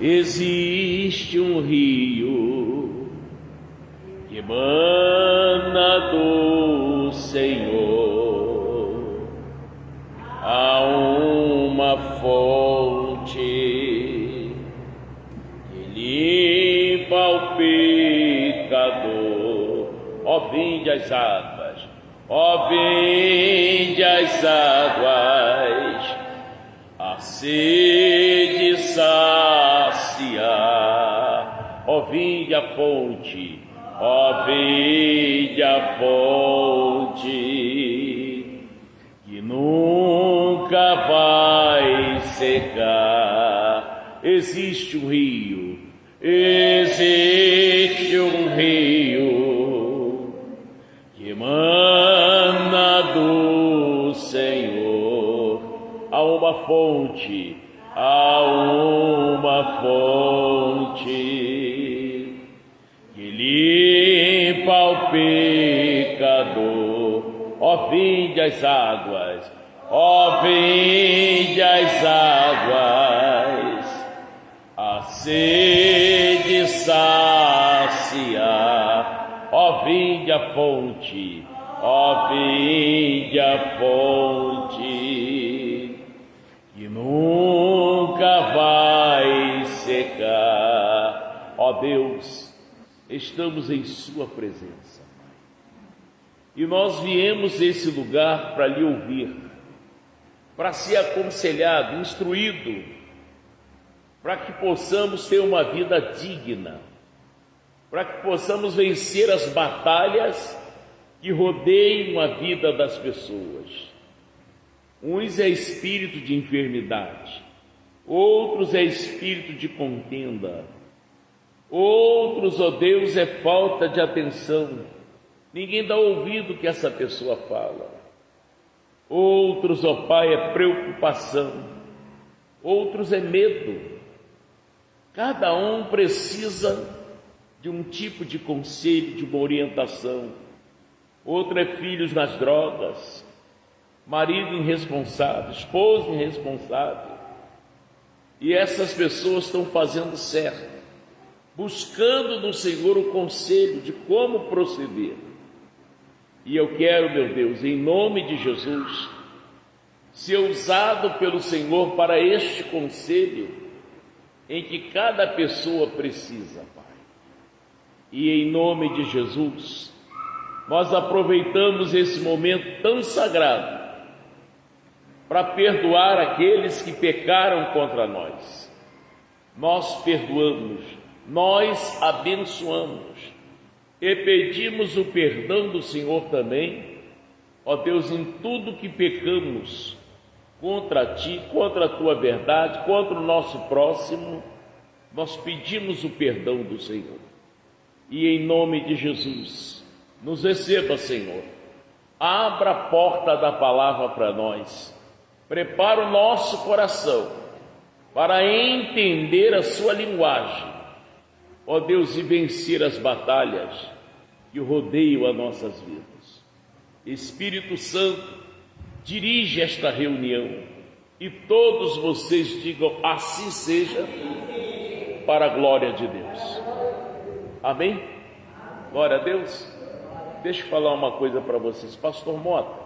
Existe um rio que emana do Senhor, há uma fonte que limpa o pecador. Ó, vinde as águas, ó, vinde as águas, a sede saciar. Ó, vinde a fonte, ó, vinde a fonte, que nunca vai secar. Existe um rio, existe um rio que emana do Senhor. Há uma fonte, há uma fonte que limpa o pecador. Ó, vinde as águas, ó, vinde as águas, a sede saciar. Ó, vinde a fonte, ó, vinde a fonte, que nunca vai secar. Ó Deus, estamos em sua presença, e nós viemos a esse lugar para lhe ouvir, para ser aconselhado, instruído, para que possamos ter uma vida digna, para que possamos vencer as batalhas que rodeiam a vida das pessoas. Uns é espírito de enfermidade, outros é espírito de contenda, outros, ó Deus, é falta de atenção. Ninguém dá ouvido que essa pessoa fala. Outros, ó Pai, é preocupação, outros é medo. Cada um precisa de um tipo de conselho, de uma orientação. Outro é filhos nas drogas, marido irresponsável, esposa irresponsável. E essas pessoas estão fazendo certo, buscando no Senhor o conselho de como proceder. E eu quero, meu Deus, em nome de Jesus, ser usado pelo Senhor para este conselho em que cada pessoa precisa, Pai. E em nome de Jesus, nós aproveitamos esse momento tão sagrado para perdoar aqueles que pecaram contra nós. Nós perdoamos, nós abençoamos e pedimos o perdão do Senhor também, ó Deus, em tudo que pecamos contra Ti, contra a Tua verdade, contra o nosso próximo. Nós pedimos o perdão do Senhor. E em nome de Jesus, nos receba, Senhor. Abra a porta da palavra para nós. Prepara o nosso coração para entender a sua linguagem, ó Deus, e vencer as batalhas que rodeiam as nossas vidas. Espírito Santo, dirige esta reunião e todos vocês digam assim seja, para a glória de Deus. Amém? Glória a Deus. Deixa eu falar uma coisa para vocês. Pastor Mota,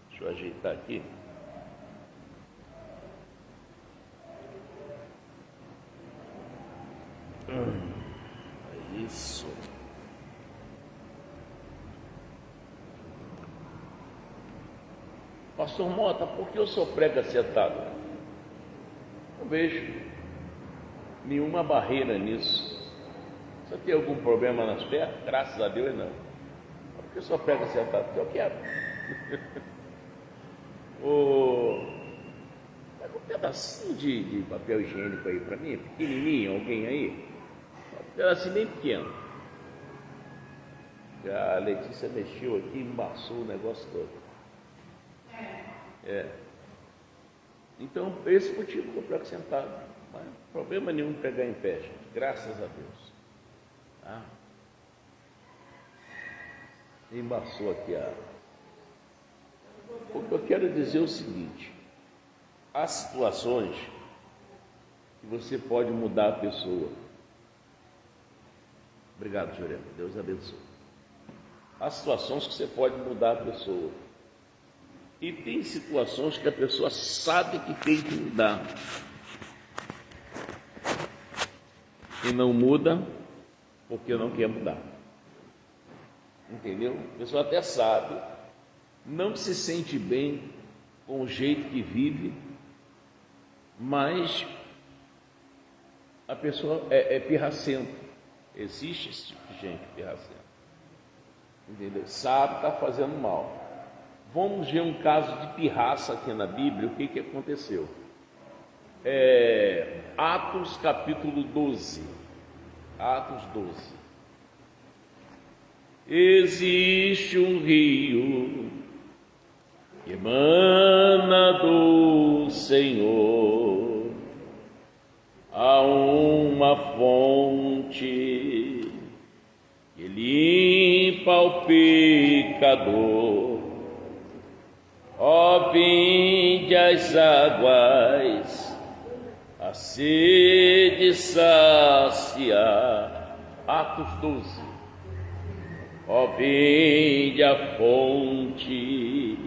deixa eu ajeitar aqui. Isso. Pastor Mota, por que o senhor prega sentado? Não vejo nenhuma barreira nisso. Você tem algum problema nas pernas? Graças a Deus não. Por que o senhor prega sentado? Porque eu quero. Pega um pedacinho de papel higiênico aí para mim, pequenininho, alguém aí? Um pedacinho bem pequeno. A Letícia mexeu aqui e embaçou o negócio todo. Então, esse é o motivo que eu prego sentado. Não é problema nenhum pregar em pé, gente. Graças a Deus. Tá? Embaçou aqui a... O que eu quero dizer é o seguinte: há situações que você pode mudar a pessoa. Obrigado, Jurema. Deus abençoe. Há situações que você pode mudar a pessoa. E tem situações que a pessoa sabe que tem que mudar. E não muda porque não quer mudar. Entendeu? A pessoa até sabe, não se sente bem com o jeito que vive, mas a pessoa é pirracenta. Existe esse tipo de gente pirracenta. Entendeu? Sabe que está fazendo mal. Vamos ver um caso de pirraça aqui na Bíblia, o que aconteceu. Atos capítulo 12. Atos 12. Existe um rio que emana do Senhor, há uma fonte que limpa o pecador. Ó, vinde as águas, a sede saciar. Atos 12. Ó, vinde a fonte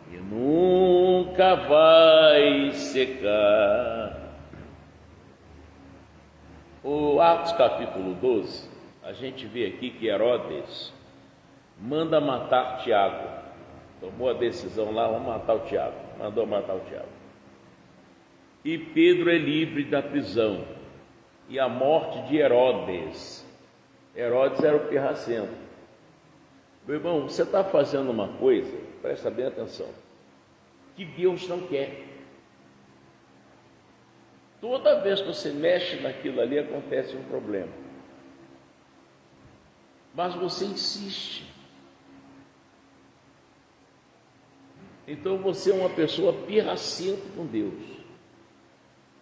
que nunca vai secar. O Atos capítulo 12, a gente vê aqui que Herodes manda matar Tiago. Tomou a decisão lá, vamos matar o Tiago. Mandou matar o Tiago. E Pedro é livre da prisão. E a morte de Herodes. Herodes era o pirracento. Meu irmão, você está fazendo uma coisa, presta bem atenção, que Deus não quer. Toda vez que você mexe naquilo ali, acontece um problema. Mas você insiste. Então você é uma pessoa pirracenta com Deus.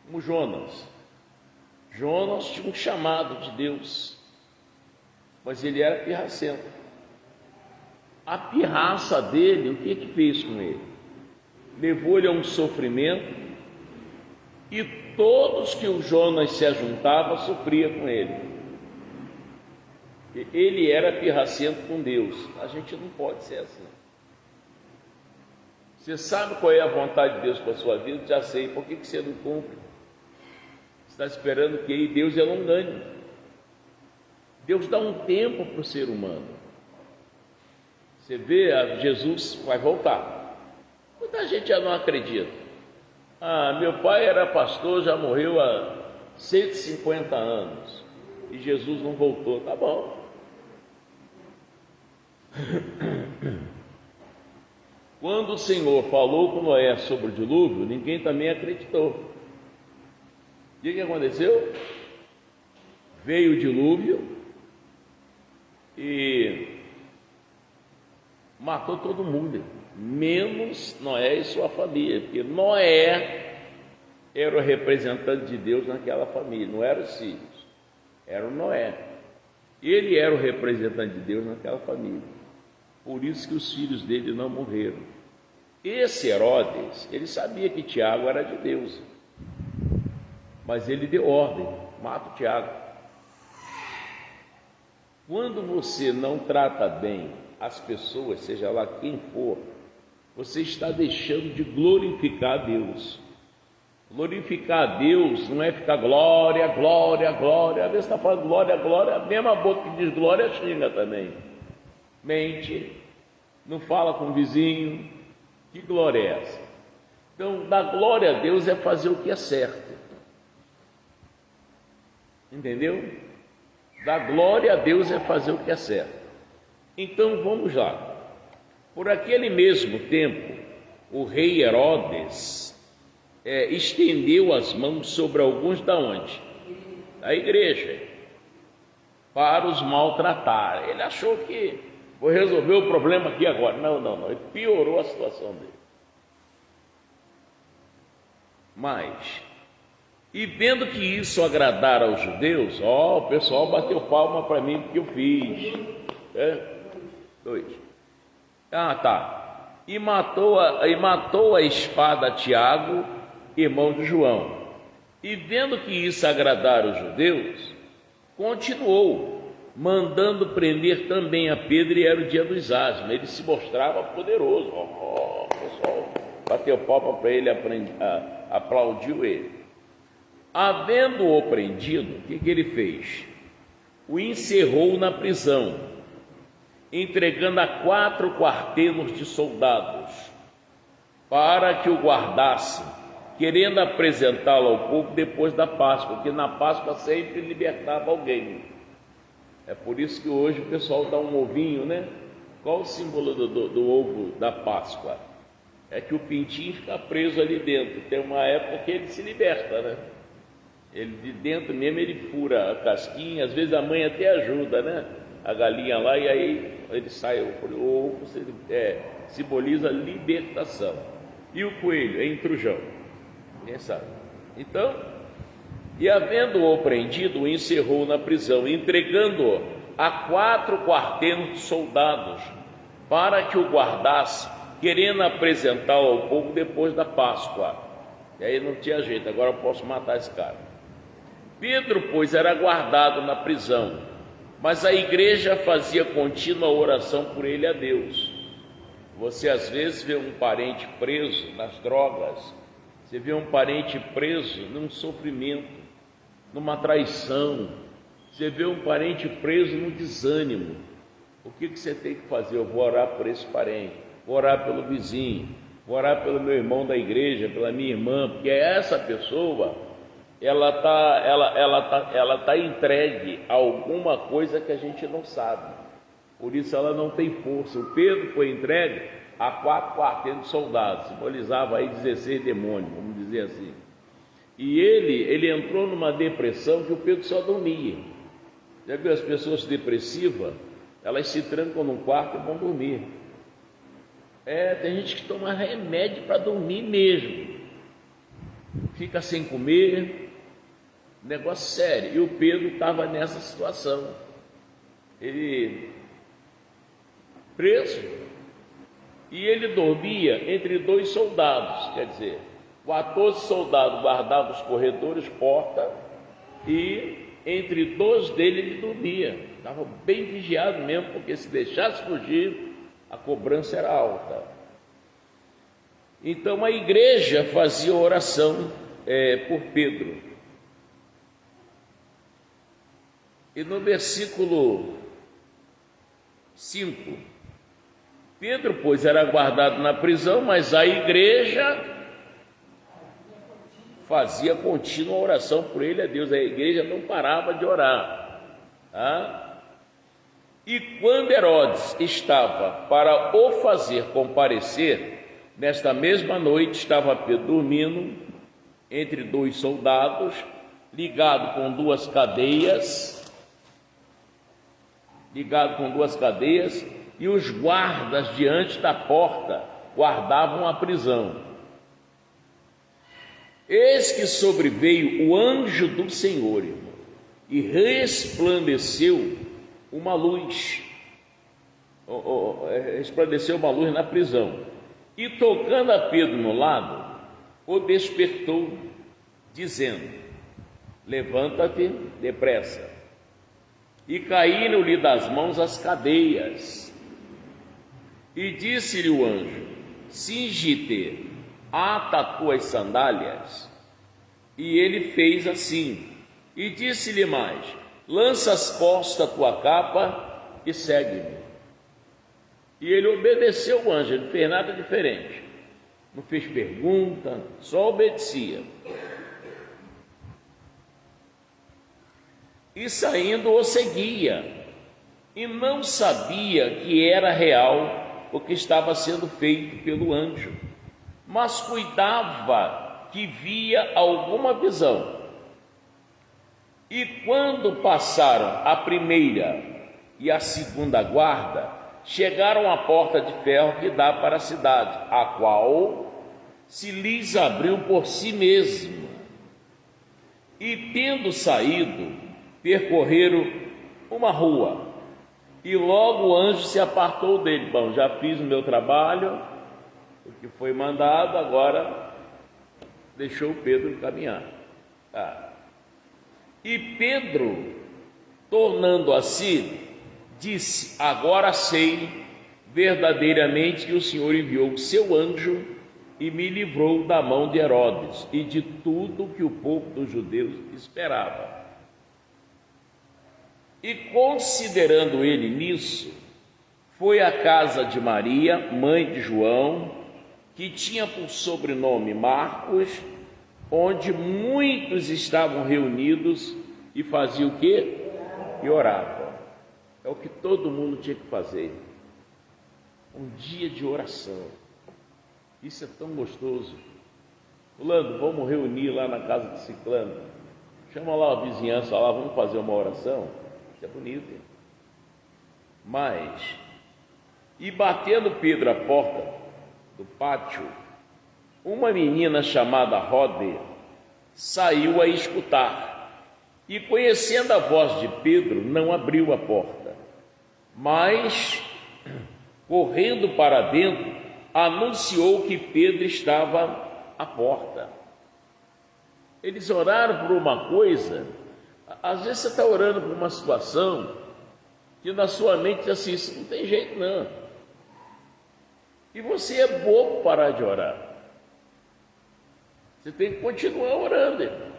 Como Jonas. Jonas tinha um chamado de Deus, mas ele era pirracento. A pirraça dele, o que fez com ele? Levou-lhe a um sofrimento, e todos que o Jonas se ajuntava sofria com ele. Ele era pirracento com Deus. A gente não pode ser assim. Você sabe qual é a vontade de Deus para a sua vida? Já sei. Por que você não cumpre? Você está esperando que Deus é longânimo. Deus dá um tempo para o ser humano. Você vê, Jesus vai voltar. Muita gente já não acredita. Meu pai era pastor, já morreu há 150 anos. E Jesus não voltou. Tá bom. Quando o Senhor falou com Noé sobre o dilúvio, ninguém também acreditou. O que aconteceu? Veio o dilúvio e matou todo mundo, menos Noé e sua família, porque Noé era o representante de Deus naquela família, não eram os filhos, era o Noé. Ele era o representante de Deus naquela família, por isso que os filhos dele não morreram. Esse Herodes, ele sabia que Tiago era de Deus, mas ele deu ordem, mata o Tiago. Quando você não trata bem as pessoas, seja lá quem for, você está deixando de glorificar a Deus. Glorificar a Deus não é ficar glória, glória, glória. Às vezes está falando glória, glória, a mesma boca que diz glória xinga também. Mente, não fala com o vizinho. Que glória é essa? Então, dar glória a Deus é fazer o que é certo. Entendeu? Dar glória a Deus é fazer o que é certo. Então, vamos lá. Por aquele mesmo tempo, o rei Herodes estendeu as mãos sobre alguns da onde? Da igreja, para os maltratar. Ele achou que vou resolver o problema aqui agora. Não. Ele piorou a situação dele. Mas, e vendo que isso agradara aos judeus, o pessoal bateu palma para mim porque eu fiz. 2. E matou a espada Tiago, irmão de João. E vendo que isso agradara os judeus, continuou, mandando prender também a Pedro, e era o dia dos ázimos. Ele se mostrava poderoso. O pessoal bateu palma para ele, aplaudiu ele. Havendo-o prendido, o que ele fez? O encerrou na prisão, entregando a 4 quartelos de soldados, para que o guardassem, querendo apresentá-lo ao povo depois da Páscoa, porque na Páscoa sempre libertava alguém. É por isso que hoje o pessoal dá um ovinho, né? Qual o símbolo do ovo da Páscoa? É que o pintinho fica preso ali dentro. Tem uma época que ele se liberta, né? Ele de dentro mesmo, ele fura a casquinha, às vezes a mãe até ajuda, né? A galinha lá, e aí ele sai, o ovo simboliza libertação. E o coelho é intrujão. Quem sabe? Então, e havendo-o prendido, o encerrou na prisão, entregando-o a 4 quartelos de soldados, para que o guardasse, querendo apresentá-lo ao povo depois da Páscoa. E aí não tinha jeito, agora eu posso matar esse cara. Pedro, pois, era guardado na prisão, mas a igreja fazia contínua oração por ele a Deus. Você às vezes vê um parente preso nas drogas, você vê um parente preso num sofrimento, numa traição, você vê um parente preso no desânimo. O que você tem que fazer? Eu vou orar por esse parente, vou orar pelo vizinho, vou orar pelo meu irmão da igreja, pela minha irmã, porque essa pessoa, ela tá entregue a alguma coisa que a gente não sabe, por isso ela não tem força. O Pedro foi entregue a 4 quartelos de soldados, simbolizava aí 16 demônios, vamos dizer assim. E ele entrou numa depressão que o Pedro só dormia. Já viu as pessoas depressivas? Elas se trancam num quarto e vão dormir. Tem gente que toma remédio para dormir mesmo, fica sem comer, negócio sério. E o Pedro estava nessa situação, ele preso, e ele dormia entre 2 soldados, quer dizer, 14 soldados guardavam os corredores, porta, e entre 2 deles ele dormia, estava bem vigiado mesmo, porque se deixasse fugir, a cobrança era alta. Então a igreja fazia oração por Pedro. E no versículo 5, Pedro, pois, era guardado na prisão, mas a igreja fazia contínua oração por ele a Deus. A igreja não parava de orar, tá? E quando Herodes estava para o fazer comparecer, nesta mesma noite estava Pedro dormindo entre 2 soldados, ligado com 2 cadeias, e os guardas diante da porta guardavam a prisão. Eis que sobreveio o anjo do Senhor, irmão, e resplandeceu uma luz, na prisão, e tocando a Pedro no lado, o despertou, dizendo: levanta-te depressa. E caíram-lhe das mãos as cadeias. E disse-lhe o anjo: cinge-te, ata as tuas sandálias. E ele fez assim. E disse-lhe mais: lança as costas a tua capa e segue-me. E ele obedeceu o anjo, ele não fez nada diferente, não fez pergunta, só obedecia. E saindo o seguia, e não sabia que era real o que estava sendo feito pelo anjo, mas cuidava que via alguma visão. E quando passaram a primeira e a segunda guarda, chegaram à porta de ferro que dá para a cidade, a qual se lhes abriu por si mesmo. E tendo saído, percorreram uma rua, e logo o anjo se apartou dele. Bom, já fiz o meu trabalho, o que foi mandado, agora deixou Pedro caminhar. E Pedro, tornando a si, disse: agora sei verdadeiramente que o Senhor enviou o seu anjo e me livrou da mão de Herodes e de tudo que o povo dos judeus esperava. E considerando ele nisso, foi à casa de Maria, mãe de João, que tinha por sobrenome Marcos, onde muitos estavam reunidos e faziam o quê? E oravam. É o que todo mundo tinha que fazer. Um dia de oração. Isso é tão gostoso. Fulano, vamos reunir lá na casa de Ciclano. Chama lá a vizinhança lá, vamos fazer uma oração. Isso é bonito, hein? Mas, e batendo Pedro à porta do pátio, uma menina chamada Rode saiu a escutar, e conhecendo a voz de Pedro, não abriu a porta, mas, correndo para dentro, anunciou que Pedro estava à porta. Eles oraram por uma coisa. Às vezes você está orando por uma situação que na sua mente diz assim: isso não tem jeito não. E você é bobo parar de orar. Você tem que continuar orando, irmão.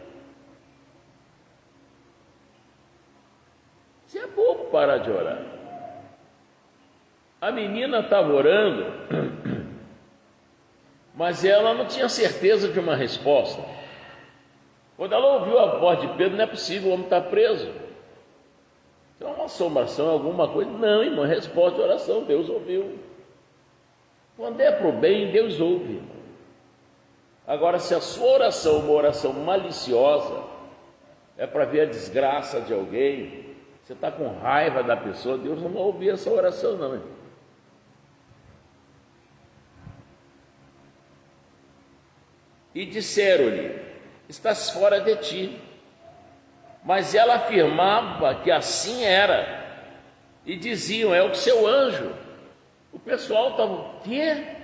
Você é bobo parar de orar. A menina estava orando, mas ela não tinha certeza de uma resposta. Quando ela ouviu a voz de Pedro, não é possível, o homem está preso. Isso é uma assombração, alguma coisa? Não, irmão, resposta de oração, Deus ouviu. Quando é para o bem, Deus ouve, irmão. Agora, se a sua oração é uma oração maliciosa, é para ver a desgraça de alguém, você está com raiva da pessoa, Deus não vai ouvir essa oração, não, irmão. E disseram-lhe: estás fora de ti. Mas ela afirmava que assim era, e diziam: é o seu anjo. O pessoal estava: o quê?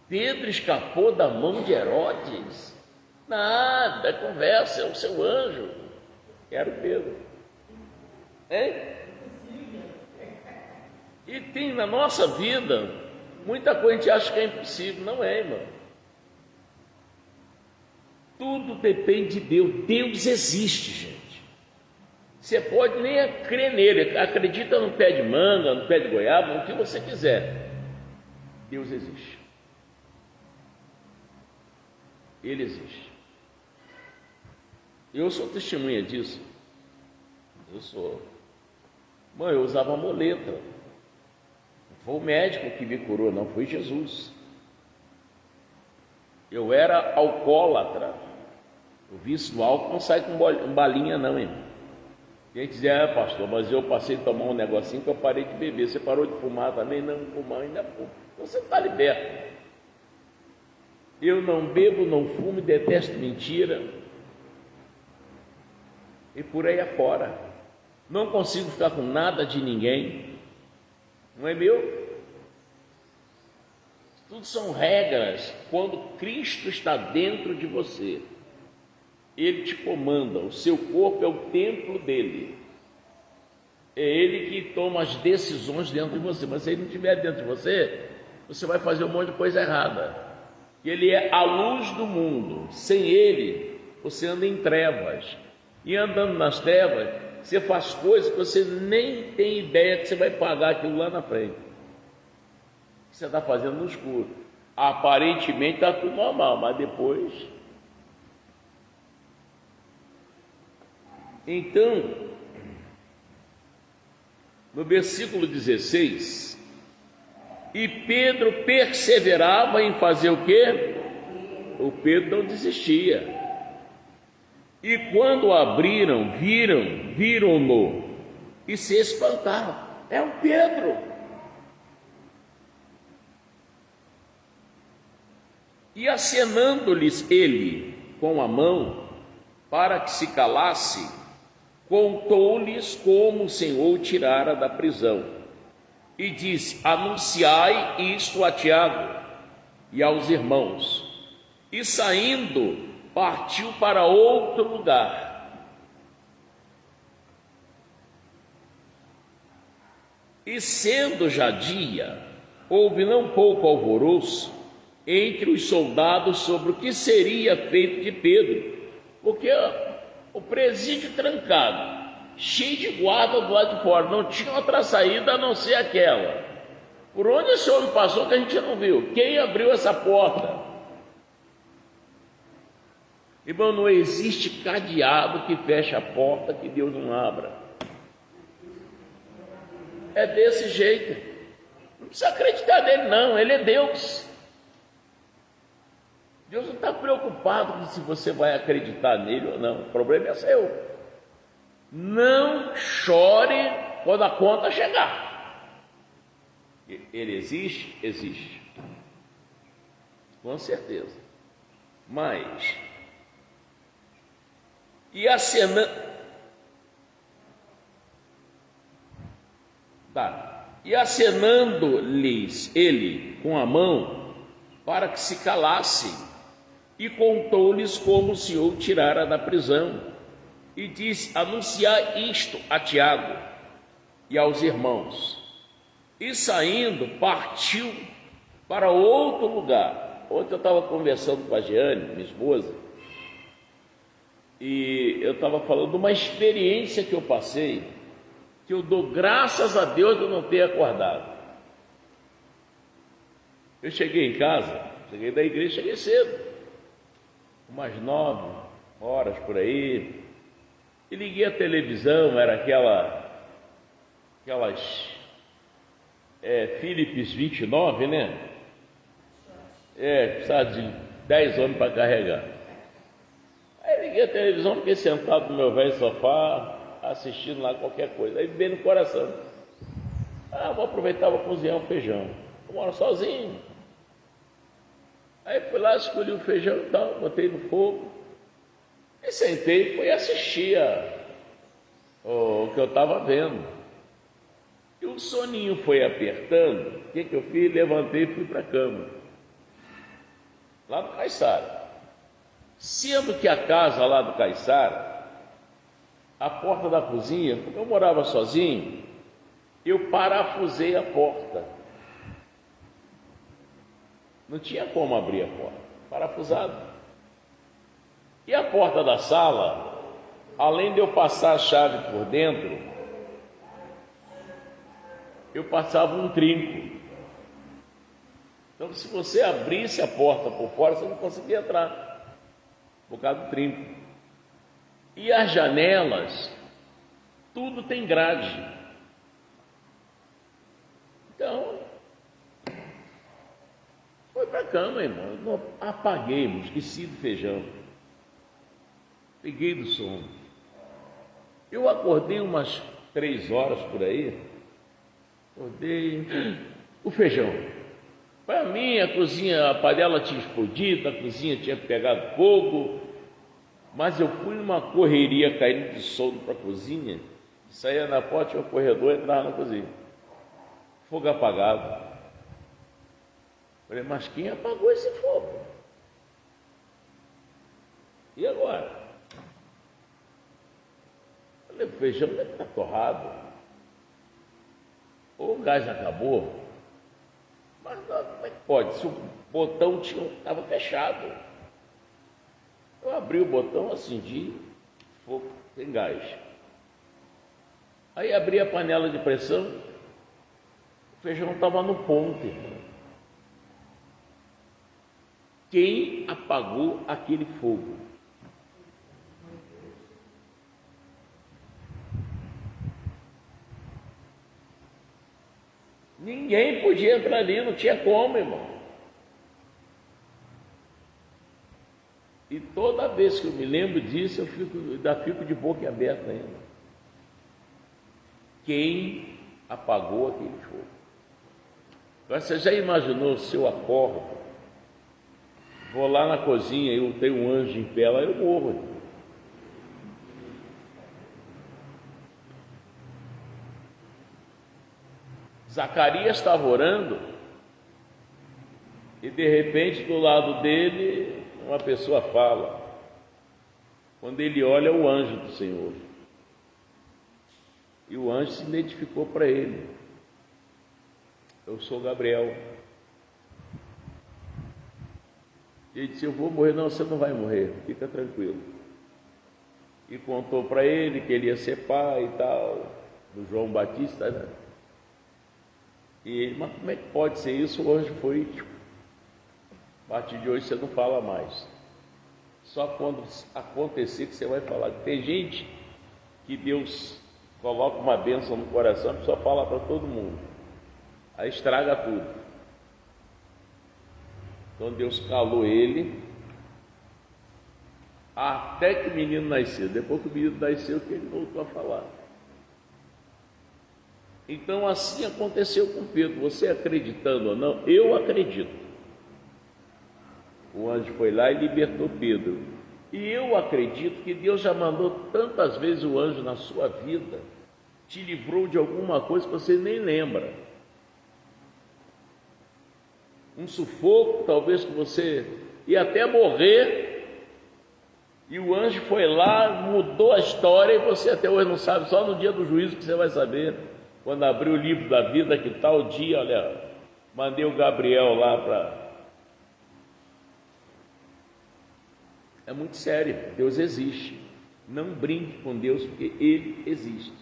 Pedro escapou da mão de Herodes? Nada, conversa, é o seu anjo. Era o Pedro. Hein? E tem na nossa vida muita coisa que a gente acha que é impossível. Não é, irmão. Tudo depende de Deus. Deus existe, gente. Você pode nem crer nele. Acredita no pé de manga, no pé de goiaba, no que você quiser. Deus existe. Ele existe. Eu sou testemunha disso. Eu sou. Mãe, eu usava muleta. Não foi o médico que me curou, não, foi Jesus. Eu era alcoólatra. O vício do álcool não sai com balinha, não, irmão. Quem dizer: pastor, mas eu passei a tomar um negocinho que eu parei de beber. Você parou de fumar também? Não, fumar ainda fumo. Então você está liberto. Eu não bebo, não fumo, detesto mentira. E por aí afora. Não consigo ficar com nada de ninguém. Não é meu? Tudo são regras. Quando Cristo está dentro de você, Ele te comanda. O seu corpo é o templo dele. É Ele que toma as decisões dentro de você. Mas se Ele não estiver dentro de você, você vai fazer um monte de coisa errada. Ele é a luz do mundo. Sem Ele, você anda em trevas. E andando nas trevas, você faz coisas que você nem tem ideia que você vai pagar aquilo lá na frente. O que você está fazendo no escuro. Aparentemente está tudo normal, mas depois... Então, no versículo 16, e Pedro perseverava em fazer o quê? O Pedro não desistia. E quando abriram, viram-no e se espantaram. É o Pedro. E acenando-lhes ele com a mão para que se calasse, contou-lhes como o Senhor o tirara da prisão, e disse: anunciai isto a Tiago e aos irmãos. E saindo, partiu para outro lugar. E sendo já dia, houve não pouco alvoroço entre os soldados sobre o que seria feito de Pedro, porque o presídio trancado, cheio de guarda do lado de fora, não tinha outra saída a não ser aquela. Por onde esse homem passou que a gente não viu? Quem abriu essa porta? Irmão, não existe cadeado que feche a porta que Deus não abra. É desse jeito. Não precisa acreditar nele, não. Ele é Deus. Deus não está preocupado com se você vai acreditar nele ou não. O problema é seu. Não chore quando a conta chegar. Ele existe? Existe. Com certeza. Mas, e acenando-lhes ele com a mão para que se calassem, e contou-lhes como o Senhor o tirara da prisão, e disse: anunciai isto a Tiago e aos irmãos. E saindo, partiu para outro lugar. Ontem eu estava conversando com a Jeane, minha esposa, e eu estava falando de uma experiência que eu passei, que eu dou graças a Deus de eu não ter acordado. Eu cheguei em casa, cheguei da igreja, cheguei cedo, umas 9 horas por aí, e liguei a televisão, era aquelas Philips 29, né? Precisava de 10 homens para carregar. Aí liguei a televisão, fiquei sentado no meu velho sofá, assistindo lá qualquer coisa. Aí veio no coração: vou aproveitar, vou cozinhar um feijão. Eu moro sozinho. Aí fui lá, escolhi o feijão e tal, botei no fogo. E sentei e fui assistir o que eu estava vendo. E o soninho foi apertando. O que eu fiz? Levantei e fui para a cama. Lá do Caiçara. Sendo que a casa lá do Caiçara, a porta da cozinha, porque eu morava sozinho, eu parafusei a porta. Não tinha como abrir a porta, parafusado. E a porta da sala, além de eu passar a chave por dentro, eu passava um trinco. Então, se você abrisse a porta por fora, você não conseguia entrar, por causa do trinco. E as janelas, tudo tem grade. Então, foi para a cama, irmão. Não apaguei, esqueci do feijão. Peguei do sono. Eu acordei umas 3 horas por aí. Acordei. O feijão. Para mim, a cozinha, a panela tinha explodido, a cozinha tinha pegado fogo. Mas eu fui numa correria caindo de sono para a cozinha. Saía na porta, tinha um corredor e entrava na cozinha. Fogo apagado. Falei: mas quem apagou esse fogo? E agora? Falei: o feijão deve estar torrado. Ou o gás acabou. Mas como é que pode? Se o botão estava fechado. Eu abri o botão, acendi, fogo, tem gás. Aí abri a panela de pressão, o feijão estava no ponto, irmão. Quem apagou aquele fogo? Ninguém podia entrar ali, não tinha como, irmão. E toda vez que eu me lembro disso, eu ainda fico de boca aberta ainda. Quem apagou aquele fogo? Agora, você já imaginou se eu acordo, vou lá na cozinha e eu tenho um anjo em pé lá, eu morro. Zacarias estava orando e de repente do lado dele uma pessoa fala: Quando ele olha, é o anjo do Senhor. E o anjo se identificou para ele: eu sou Gabriel. Ele disse: eu vou morrer. Não, você não vai morrer, fica tranquilo. E contou para ele que ele ia ser pai e tal, do João Batista, né? E ele: mas como é que pode ser isso? O anjo foi: a partir de hoje você não fala mais. Só quando acontecer que você vai falar. Tem gente que Deus coloca uma bênção no coração, a pessoa fala para todo mundo, aí estraga tudo. Então Deus calou ele até que o menino nasceu. Depois que o menino nasceu, que ele voltou a falar. Então assim aconteceu com Pedro. Você acreditando ou não, eu acredito. O anjo foi lá e libertou Pedro. E eu acredito que Deus já mandou tantas vezes o anjo na sua vida, te livrou de alguma coisa que você nem lembra. Um sufoco, talvez, que você ia até morrer, e o anjo foi lá, mudou a história, e você até hoje não sabe, só no dia do juízo que você vai saber, quando abrir o livro da vida, que tal dia, olha, mandei o Gabriel lá para... É muito sério, Deus existe. Não brinque com Deus, porque Ele existe.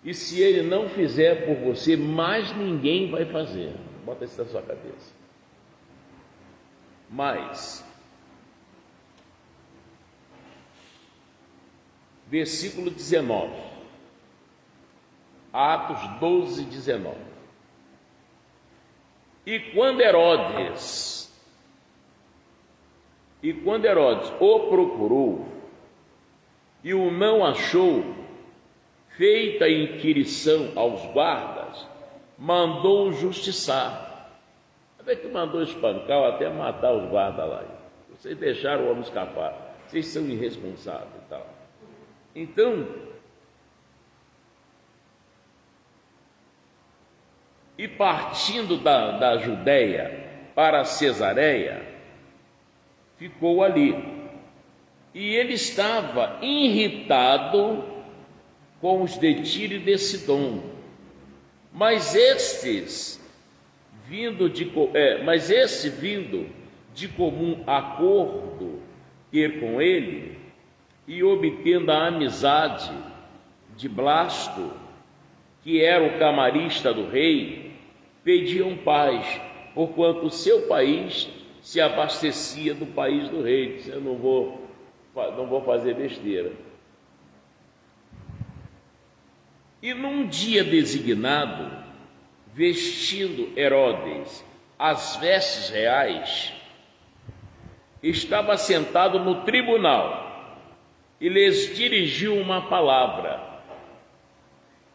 E se Ele não fizer por você, mais ninguém vai fazer. Bota isso na sua cabeça. Mas, versículo 19, Atos 12, 19. E quando Herodes o procurou e o não achou, feita a inquirição aos guardas, mandou justiçar. Até que mandou espancar, até matar os guardas lá. Vocês deixaram o homem escapar, vocês são irresponsáveis e tal. Então, e partindo da Judéia para Cesareia, ficou ali. E ele estava irritado com os de Tiro e de Sidom. Mas este vindo de comum acordo ter com ele, e obtendo a amizade de Blasto, que era o camarista do rei, pediam paz, porquanto o seu país se abastecia do país do rei. Disse: eu não vou fazer besteira. E num dia designado, vestindo Herodes as vestes reais, estava sentado no tribunal e lhes dirigiu uma palavra.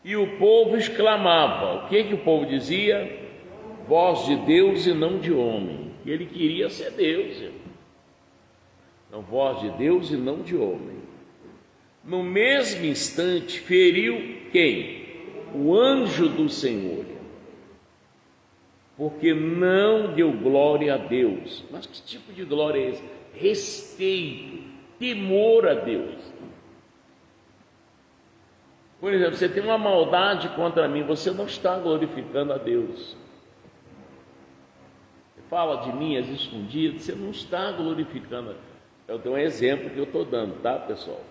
E o povo exclamava. O que o povo dizia? Voz de Deus e não de homem. Ele queria ser Deus, não, voz de Deus e não de homem. No mesmo instante, feriu quem? O anjo do Senhor, porque não deu glória a Deus. Mas que tipo de glória é esse? Respeito, temor a Deus. Por exemplo, você tem uma maldade contra mim, você não está glorificando a Deus. Fala de mim às escondidas, você não está glorificando. Eu dou um exemplo que eu estou dando, tá, pessoal?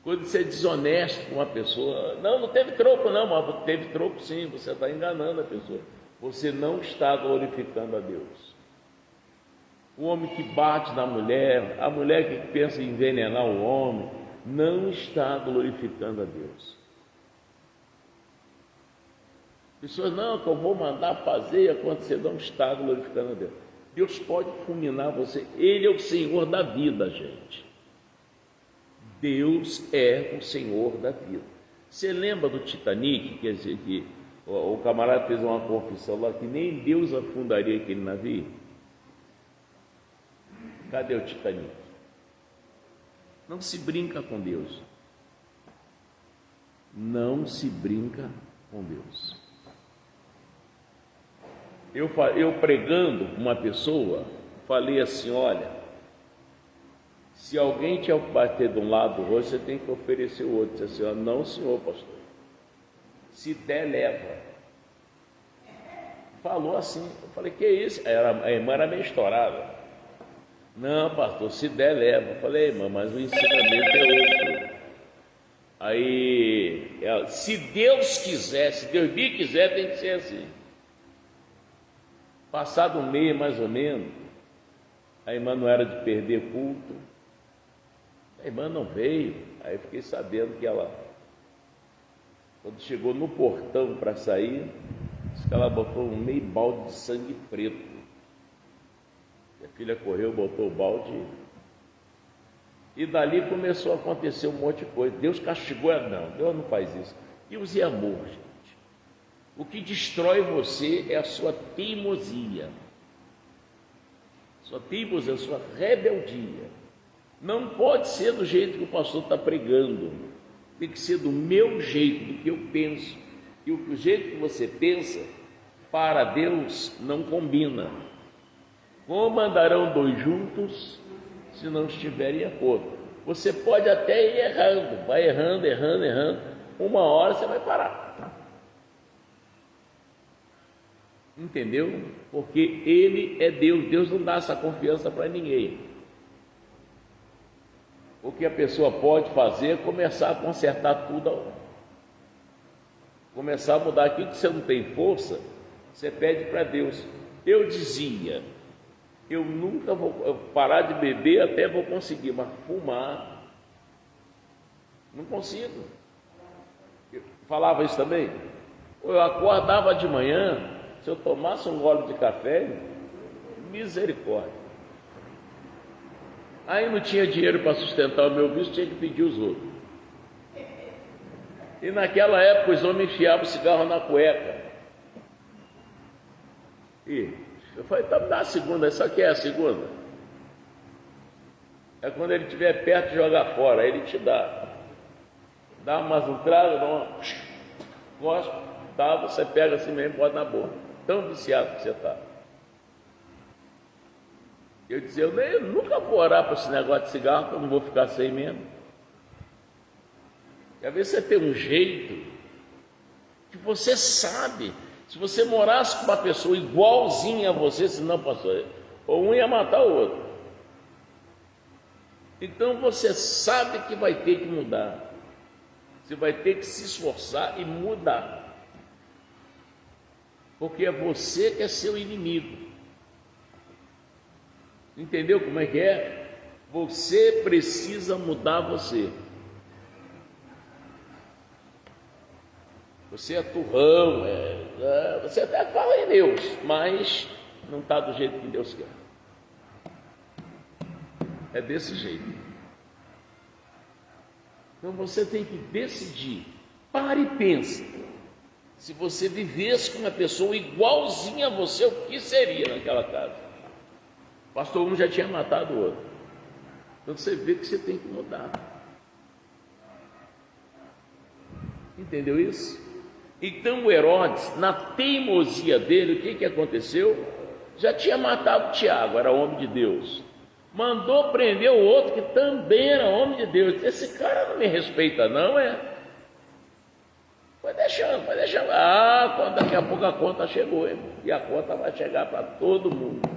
Quando você é desonesto com uma pessoa, não teve troco não, mas teve troco sim, você está enganando a pessoa. Você não está glorificando a Deus. O homem que bate na mulher, a mulher que pensa em envenenar o homem, não está glorificando a Deus. Pessoas: não, que eu vou mandar fazer e acontecer, não está glorificando a Deus. Deus pode fulminar você, Ele é o Senhor da vida, gente. Deus é o Senhor da vida. Você lembra do Titanic, quer dizer, que o camarada fez uma confissão lá, que nem Deus afundaria aquele navio? Cadê o Titanic? Não se brinca com Deus. Não se brinca com Deus. Eu pregando uma pessoa, falei assim: olha, Se alguém te bater de um lado do rosto, você tem que oferecer o outro. Diz assim: não, senhor pastor, se der, leva. Falou assim. Eu falei: que isso? A irmã era meio estourada. Não, pastor, se der, leva. Eu falei: irmã, mas o ensinamento é outro. Aí ela: se Deus quiser, se Deus me quiser, tem que ser assim. Passado um mês mais ou menos, a irmã não era de perder culto, a irmã não veio. Aí eu fiquei sabendo que ela, quando chegou no portão para sair, disse que ela botou um meio balde de sangue preto. E a filha correu, botou o balde, e dali começou a acontecer um monte de coisa. Deus castigou ela? Não, Deus não faz isso. Deus é amor, gente. O que destrói você é a sua teimosia. Sua teimosia, a sua rebeldia. Não pode ser do jeito que o pastor está pregando. Tem que ser do meu jeito, do que eu penso. E o jeito que você pensa, para Deus, não combina. Como andarão dois juntos, se não estiverem em acordo? Você pode até ir errando, vai errando. Uma hora você vai parar. Entendeu? Porque Ele é Deus. Deus não dá essa confiança para ninguém. O que a pessoa pode fazer é começar a consertar tudo. Começar a mudar aquilo que você não tem força, você pede para Deus. Eu dizia: eu nunca vou parar de beber, até vou conseguir, mas fumar, não consigo. Eu falava isso também. Eu acordava de manhã, se eu tomasse um gole de café, misericórdia. Aí não tinha dinheiro para sustentar o meu vício, tinha que pedir os outros. E naquela época os homens enfiavam o cigarro na cueca. E eu falei: então me dá a segunda. Essa aqui é a segunda. É quando ele estiver perto de jogar fora, aí ele te dá. Dá mais um trago, dá uma... gosta, tá, você pega assim mesmo e bota na boca. Tão viciado que você está. Eu dizia: eu nunca vou orar para esse negócio de cigarro, porque eu não vou ficar sem mesmo. E às vezes você tem um jeito que você sabe. Se você morasse com uma pessoa igualzinha a você, se não, pastor, ou um ia matar o outro. Então você sabe que vai ter que mudar. Você vai ter que se esforçar e mudar. Porque é você que é seu inimigo. Entendeu como é que é? Você precisa mudar você. Você é turrão, você até fala em Deus, mas não está do jeito que Deus quer. É desse jeito. Então você tem que decidir. Pare e pense. Se você vivesse com uma pessoa igualzinha a você, o que seria naquela casa? O pastor um já tinha matado o outro. Então você vê que você tem que mudar. Entendeu isso? Então o Herodes, na teimosia dele, o que aconteceu? Já tinha matado Tiago, era homem de Deus. Mandou prender o outro que também era homem de Deus. Esse cara não me respeita não, é? Foi deixando. Daqui a pouco a conta chegou, irmão. E a conta vai chegar para todo mundo.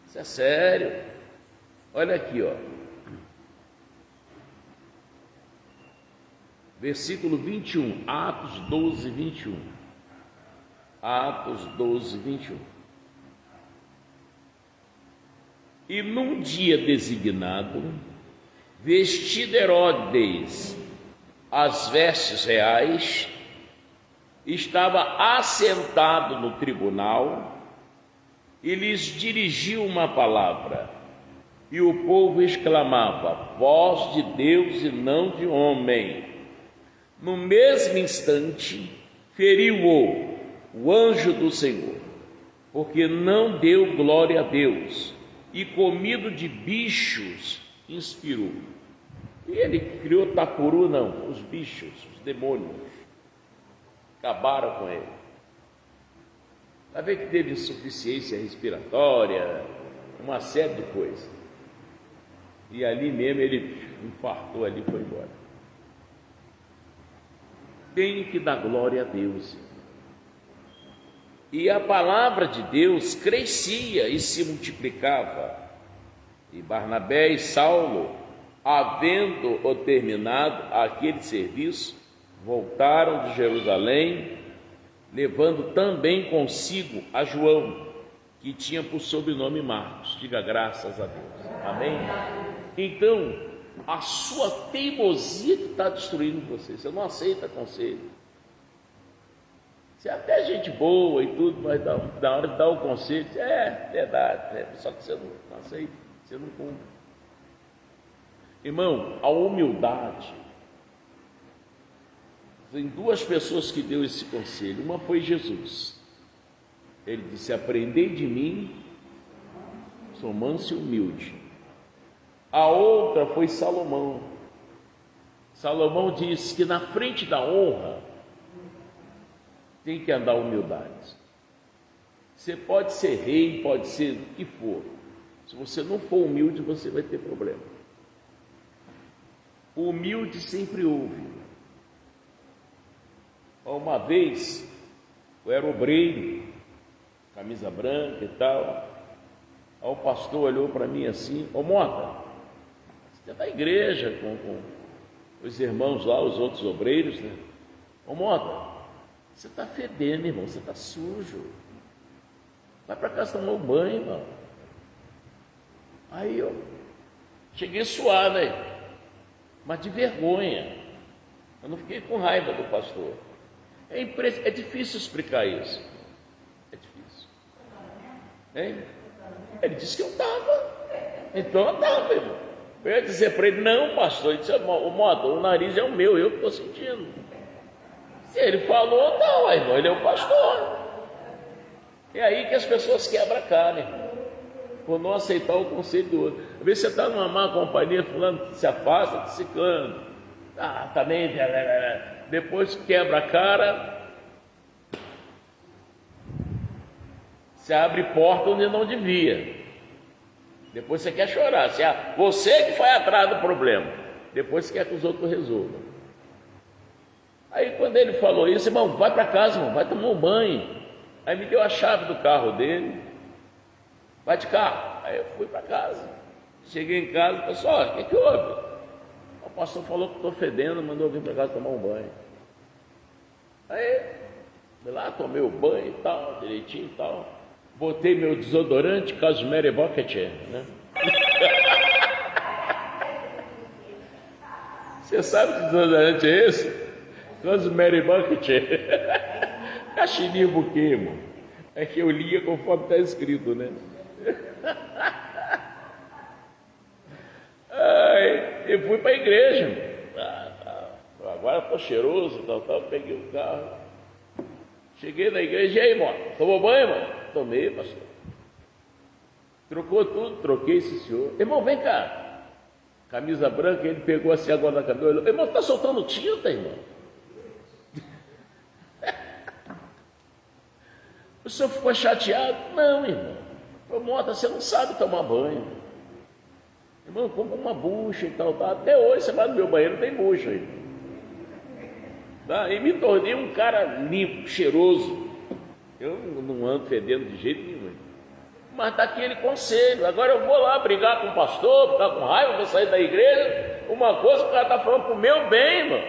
Isso é sério. Olha aqui, ó. Versículo 21, Atos 12, 21. Atos 12, 21. E num dia designado, vestido Herodes as vestes reais, estava assentado no tribunal e lhes dirigiu uma palavra. E o povo exclamava: voz de Deus e não de homem. No mesmo instante, feriu-o o anjo do Senhor, porque não deu glória a Deus, e comido de bichos inspirou. E ele criou Tapuru, não, os bichos, os demônios, acabaram com ele. Vai ver que teve insuficiência respiratória, uma série de coisas. E ali mesmo ele infartou ali e foi embora. Tem que dar glória a Deus. E a palavra de Deus crescia e se multiplicava. E Barnabé e Saulo, havendo terminado aquele serviço, voltaram de Jerusalém, levando também consigo a João, que tinha por sobrenome Marcos. Diga graças a Deus. Amém? Então, a sua teimosia que está destruindo você. Você não aceita conselho. Você é até gente boa e tudo, mas na hora de dar o conselho, é verdade, só que você não aceita, você não cumpre. Irmão, a humildade. Tem duas pessoas que deu esse conselho. Uma foi Jesus. Ele disse: aprendei de mim, sou manso e humilde. A outra foi Salomão. Salomão disse que na frente da honra tem que andar humildade. Você pode ser rei, pode ser o que for. Se você não for humilde, você vai ter problema. O humilde sempre ouve. Uma vez, eu era obreiro, camisa branca e tal. Aí o pastor olhou para mim assim: ô Mota, você está na igreja com os irmãos lá, os outros obreiros, né? Ô Mota, você está fedendo, irmão, você está sujo. Vai para casa tomar um banho, irmão. Aí eu cheguei a suar, né? Mas de vergonha. Eu não fiquei com raiva do pastor. É difícil explicar isso. É difícil. Ele disse que eu estava. Então eu estava, irmão. Eu ia dizer para ele: não, pastor. Ele disse: o nariz é o meu, eu que estou sentindo. Se ele falou, não, irmão, ele é o pastor. É aí que as pessoas quebram a cara, irmão, por não aceitar o conselho do outro. Às vezes você está numa má companhia, fulano se afasta de ciclano. Também. Depois quebra a cara, você abre porta onde não devia. Depois você quer chorar. Você que foi atrás do problema. Depois você quer que os outros resolvam. Aí quando ele falou isso: irmão, vai para casa, irmão, vai tomar um banho. Aí me deu a chave do carro dele. Vai de carro. Aí eu fui para casa. Cheguei em casa: pessoal, o que houve? O pastor falou que estou fedendo, mandou eu vir para casa tomar um banho. Aí fui lá, tomei o banho e tal, direitinho e tal. Botei meu desodorante Cosmere Bucket, né? Você sabe que desodorante é esse? Cosmere Bucket. Cachininho buquê, irmão. É que eu lia conforme está escrito, né? Eu fui para a igreja. Agora estou cheiroso, tal. Peguei o carro. Cheguei na igreja: e aí, irmão? Tomou banho, irmão? Tomei, pastor. Trocou tudo? Troquei, esse senhor. Irmão, vem cá. Camisa branca, ele pegou assim agora na camisa. Irmão, está soltando tinta, irmão? O senhor ficou chateado? Não, irmão. Falei: Mota, você não sabe tomar banho. Irmão, compra uma bucha e tal. Até hoje você vai no meu banheiro, tem bucha aí. E me tornei um cara limpo, cheiroso. Eu não ando fedendo de jeito nenhum. Mas está aquele conselho. Agora eu vou lá brigar com o pastor, ficar com raiva, vou sair da igreja. Uma coisa que o cara está falando para o meu bem, irmão.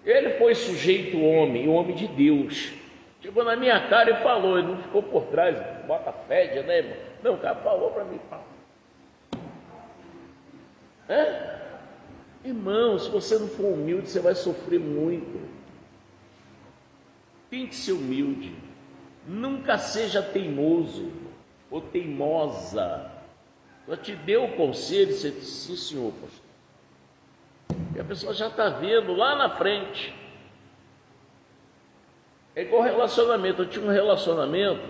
Ele foi sujeito homem, homem de Deus. Chegou na minha cara e falou. Ele não ficou por trás, bota fede, né, irmão? Não, o cara falou para mim. Irmão, se você não for humilde, você vai sofrer muito. Tem que ser humilde. Nunca seja teimoso ou teimosa. Eu te dei o conselho, você disse: sim, senhor, pastor. E a pessoa já está vendo lá na frente. É igual relacionamento. Eu tinha um relacionamento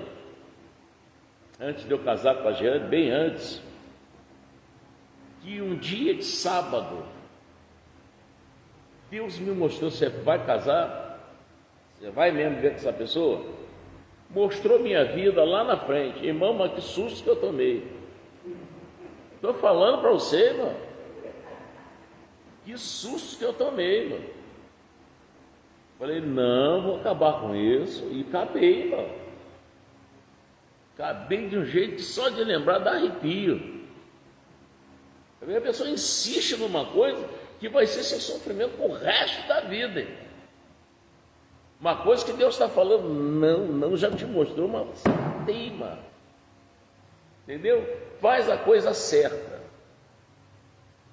antes de eu casar com a Jeane, bem antes, que um dia de sábado Deus me mostrou: você vai casar? Você vai mesmo ver com essa pessoa? Mostrou minha vida lá na frente. Irmão, mas que susto que eu tomei. Estou falando para você, mano. Que susto que eu tomei, mano. Falei, não, vou acabar com isso. E acabei, mano. Acabei de um jeito que só de lembrar dá arrepio. A pessoa insiste numa coisa que vai ser seu sofrimento pro resto da vida. Uma coisa que Deus está falando, não, já te mostrou, mas você teima. Entendeu? Faz a coisa certa.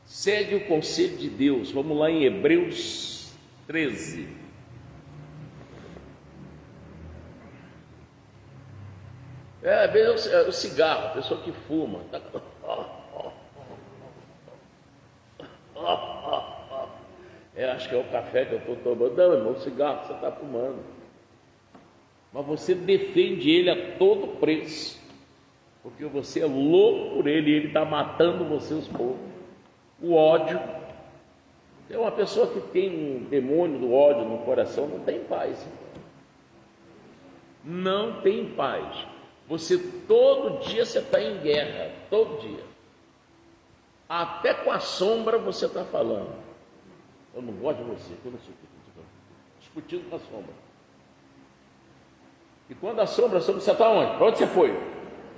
Segue o conselho de Deus. Vamos lá em Hebreus 13. Às vezes o cigarro, a pessoa que fuma. Acho que é o café que eu estou tomando. Não, irmão, o cigarro que você está fumando. Mas você defende ele a todo preço. Porque você é louco por ele e ele está matando você aos poucos. O ódio. É uma pessoa que tem um demônio do ódio no coração, não tem paz. Não tem paz. Você todo dia você está em guerra, todo dia. Até com a sombra você está falando. Eu não gosto de você, eu não sei o que. Discutindo com a sombra. E quando a sombra você está onde? Para onde você foi?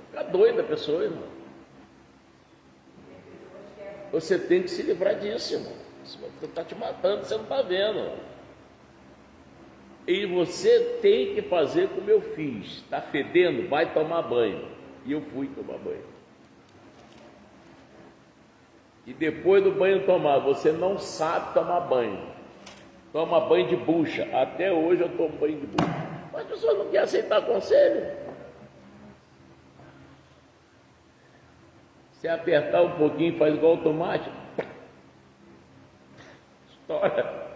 Fica doida a pessoa, irmão. Você tem que se livrar disso, irmão. Você está te matando, você não está vendo. E você tem que fazer como eu fiz. Está fedendo? Vai tomar banho. E eu fui tomar banho. E depois do banho tomar, você não sabe tomar banho. Toma banho de bucha. Até hoje eu tomo banho de bucha. Mas a pessoa não quer aceitar conselho. Se apertar um pouquinho, faz igual o tomate. Estoura.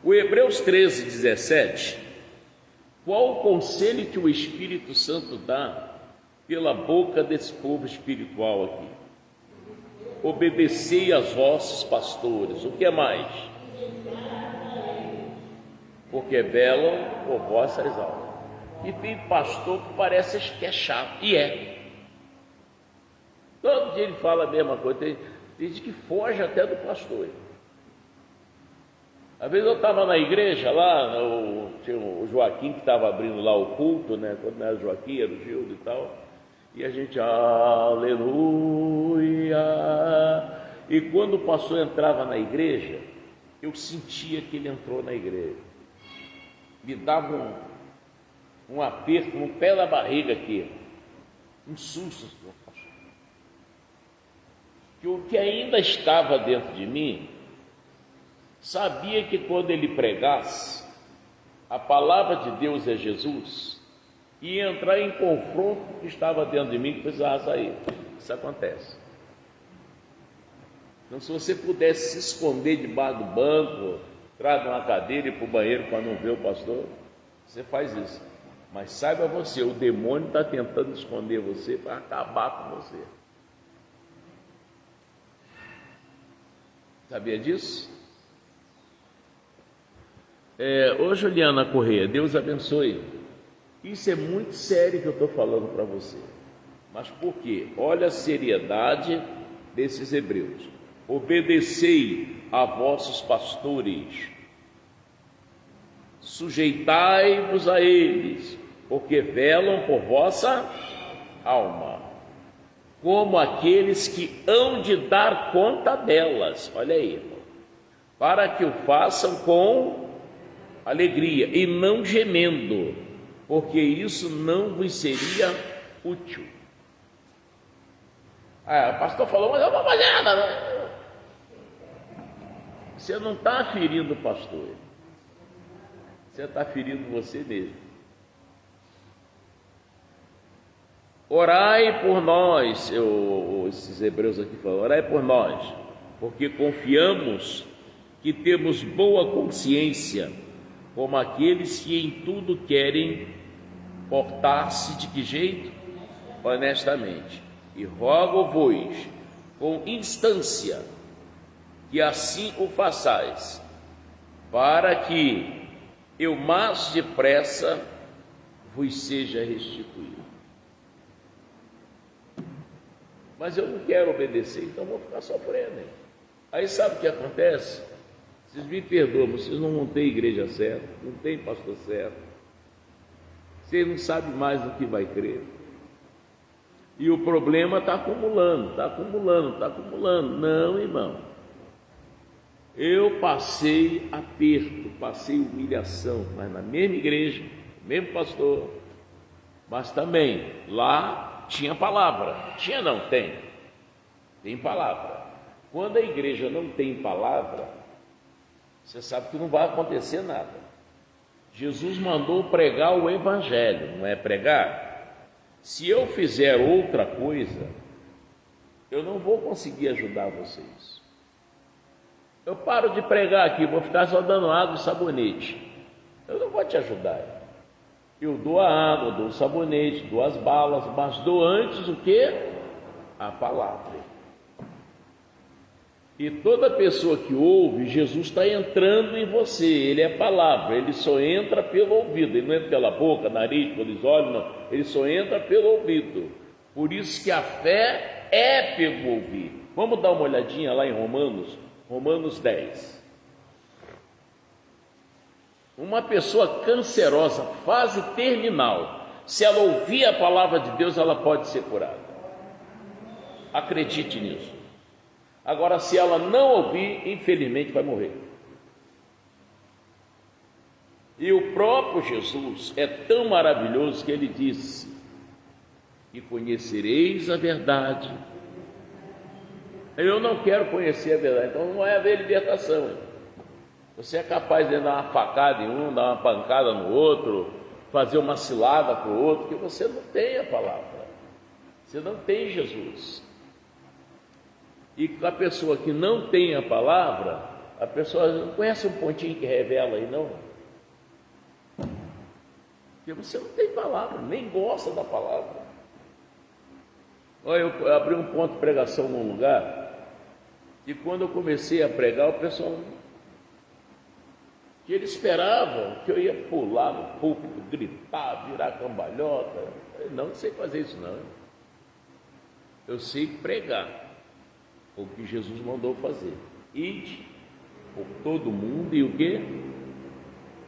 O Hebreus 13, 17, qual o conselho que o Espírito Santo dá pela boca desse povo espiritual aqui? Obedecei aos vossos pastores. O que é mais? Porque velam por vossas almas. E tem pastor que parece que é chato, e é. Todo dia ele fala a mesma coisa, tem gente que foge até do pastor. Às vezes eu estava na igreja lá, tinha o Joaquim que estava abrindo lá o culto, né? Quando não era o Joaquim, era o Gildo e tal. E a gente, aleluia. E quando o pastor entrava na igreja, eu sentia que ele entrou na igreja. Me dava um aperto no pé da barriga aqui. Um susto, pastor. Que o que ainda estava dentro de mim, sabia que quando ele pregasse, a palavra de Deus é Jesus, ia entrar em confronto com o que estava dentro de mim, que precisava sair. Isso acontece. Então, se você pudesse se esconder debaixo do banco, traga uma cadeira e ir para o banheiro para não ver o pastor, você faz isso. Mas saiba você, o demônio está tentando esconder você para acabar com você. Sabia disso? Ô Juliana Corrêa, Deus abençoe. Isso é muito sério que eu estou falando para você. Mas por quê? Olha a seriedade desses hebreus. Obedecei a vossos pastores, sujeitai-vos a eles, porque velam por vossa alma, como aqueles que hão de dar conta delas. Olha aí, irmão. Para que o façam com alegria e não gemendo, porque isso não vos seria útil. O pastor falou, mas eu não vou fazer nada, não. Você não está ferindo o pastor, você está ferindo você mesmo. Orai por nós, esses hebreus aqui falam, orai por nós, porque confiamos que temos boa consciência, como aqueles que em tudo querem portar-se de que jeito? Honestamente. E rogo-vos com instância que assim o façais, para que eu mais depressa vos seja restituído. mas eu não quero obedecer, então vou ficar sofrendo. Hein? Aí sabe o que acontece? Vocês me perdoam, vocês não têm igreja certa, não têm pastor certo, vocês não sabem mais do que vai crer. E o problema está acumulando, está acumulando, está acumulando. Não, irmão. Eu passei aperto, passei humilhação, mas na mesma igreja, mesmo pastor, mas também lá tinha palavra. Tinha não, tem. Tem palavra. Quando a igreja não tem palavra, você sabe que não vai acontecer nada. Jesus mandou pregar o evangelho, não é pregar? Se eu fizer outra coisa, eu não vou conseguir ajudar vocês. Eu paro de pregar aqui, vou ficar só dando água e sabonete. Eu não vou te ajudar. Eu dou a água, dou o sabonete, dou as balas, mas dou antes o quê? A palavra. E toda pessoa que ouve, Jesus está entrando em você, ele é palavra, ele só entra pelo ouvido, ele não entra pela boca, nariz, pelos olhos, não, ele só entra pelo ouvido. Por isso que a fé é pelo ouvir. Vamos dar uma olhadinha lá em Romanos 10. Uma pessoa cancerosa, fase terminal, se ela ouvir a palavra de Deus, ela pode ser curada. Acredite nisso. Agora, se ela não ouvir, infelizmente vai morrer. E o próprio Jesus é tão maravilhoso que ele disse: e conhecereis a verdade. Eu não quero conhecer a verdade, então não vai haver libertação. Você é capaz de dar uma facada em um, dar uma pancada no outro, fazer uma cilada para o outro, porque você não tem a palavra, você não tem Jesus. E a pessoa que não tem a palavra, a pessoa não conhece um pontinho que revela aí, não. Porque você não tem palavra, nem gosta da palavra. Olha, eu abri um ponto de pregação num lugar, e quando eu comecei a pregar, o pessoal, que eles esperavam que eu ia pular no púlpito, gritar, virar cambalhota. Eu não sei fazer isso, não. Eu sei pregar o que Jesus mandou fazer. Ide por todo mundo e o quê?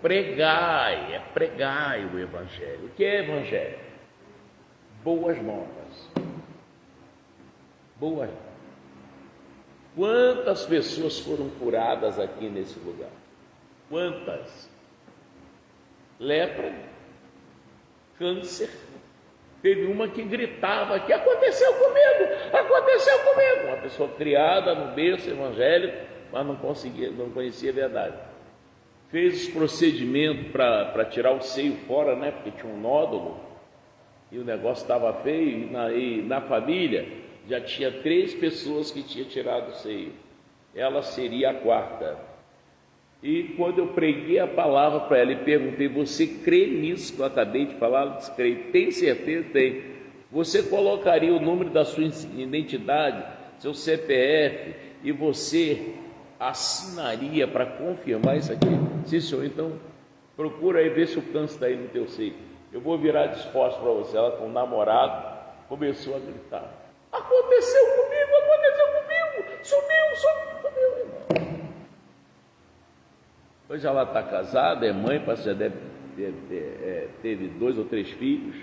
Pregai o evangelho. O que é evangelho? Boas novas. Boas novas. Quantas pessoas foram curadas aqui nesse lugar? Quantas? Lepra, câncer. Teve uma que gritava que aconteceu comigo. Uma pessoa criada no berço evangélico, mas não conhecia a verdade. Fez os procedimentos para tirar o seio fora, né? Porque tinha um nódulo e o negócio estava feio. E na família já tinha 3 pessoas que tinham tirado o seio. Ela seria a 4ª. E quando eu preguei a palavra para ela e perguntei: você crê nisso que eu acabei de falar? Ela disse: creio. Tem certeza? Tem. Você colocaria o número da sua identidade, seu CPF, e você assinaria para confirmar isso aqui? Sim, senhor. Então procura aí ver se o câncer está aí no teu seio. Eu vou virar disposto para você. Ela com o namorado começou a gritar: aconteceu comigo, sumiu, irmão. Hoje ela está casada, é mãe, parece que já teve 2 ou 3 filhos.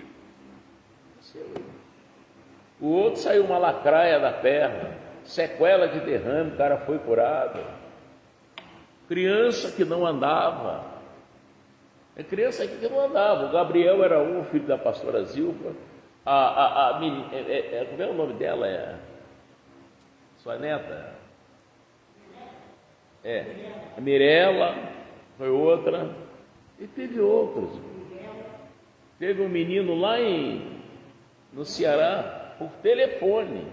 O outro saiu uma lacraia da perna, sequela de derrame, o cara foi curado. Criança que não andava. É criança aqui que não andava. O Gabriel era um filho da pastora Zilpa. Como é o nome dela? Sua neta? A Mirella. Foi outra, e teve outros. Teve um menino lá no Ceará, por telefone.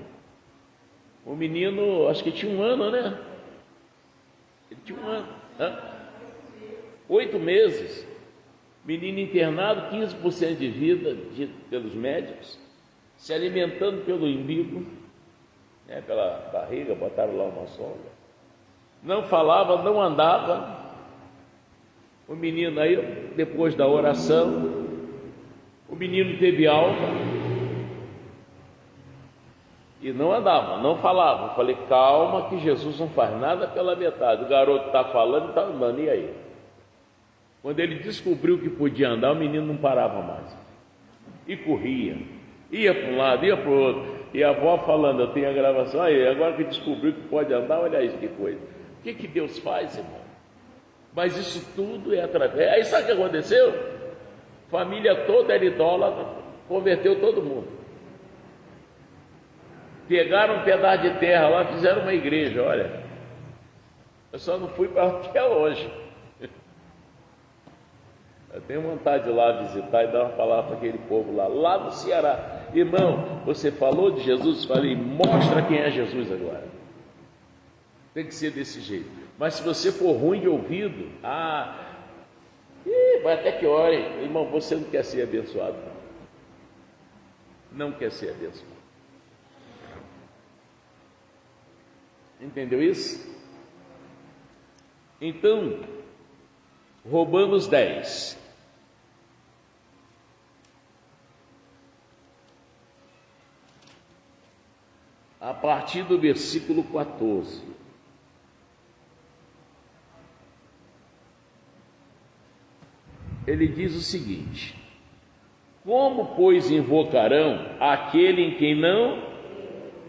O menino, acho que tinha 1 ano, né? Ele tinha 1 ano. 8 meses. Menino internado, 15% de vida, pelos médicos, se alimentando pelo umbigo, pela barriga, botaram lá uma sonda. Não falava, não andava. O menino aí, depois da oração, o menino teve alta E não andava, não falava. Eu falei, calma que Jesus não faz nada pela metade. O garoto está falando e está andando, e aí? Quando ele descobriu que podia andar, o menino não parava mais. E corria, ia para um lado, ia para o outro. E a avó falando, eu tenho a gravação, aí, agora que descobriu que pode andar, olha isso, que coisa. O que Deus faz, irmão? Mas isso tudo é através. Aí sabe o que aconteceu? Família toda era idólatra, converteu todo mundo. Pegaram um pedaço de terra lá, fizeram uma igreja, olha. Eu só não fui para até hoje. Eu tenho vontade de ir lá visitar e dar uma palavra para aquele povo lá no Ceará. Irmão, você falou de Jesus? Falei, mostra quem é Jesus agora. Tem que ser desse jeito. Mas se você for ruim de ouvido, vai até que hora, irmão, você não quer ser abençoado, não quer ser abençoado. Entendeu isso? Então, Romanos 10. A partir do versículo 14. Ele diz o seguinte: como, pois, invocarão aquele em quem não?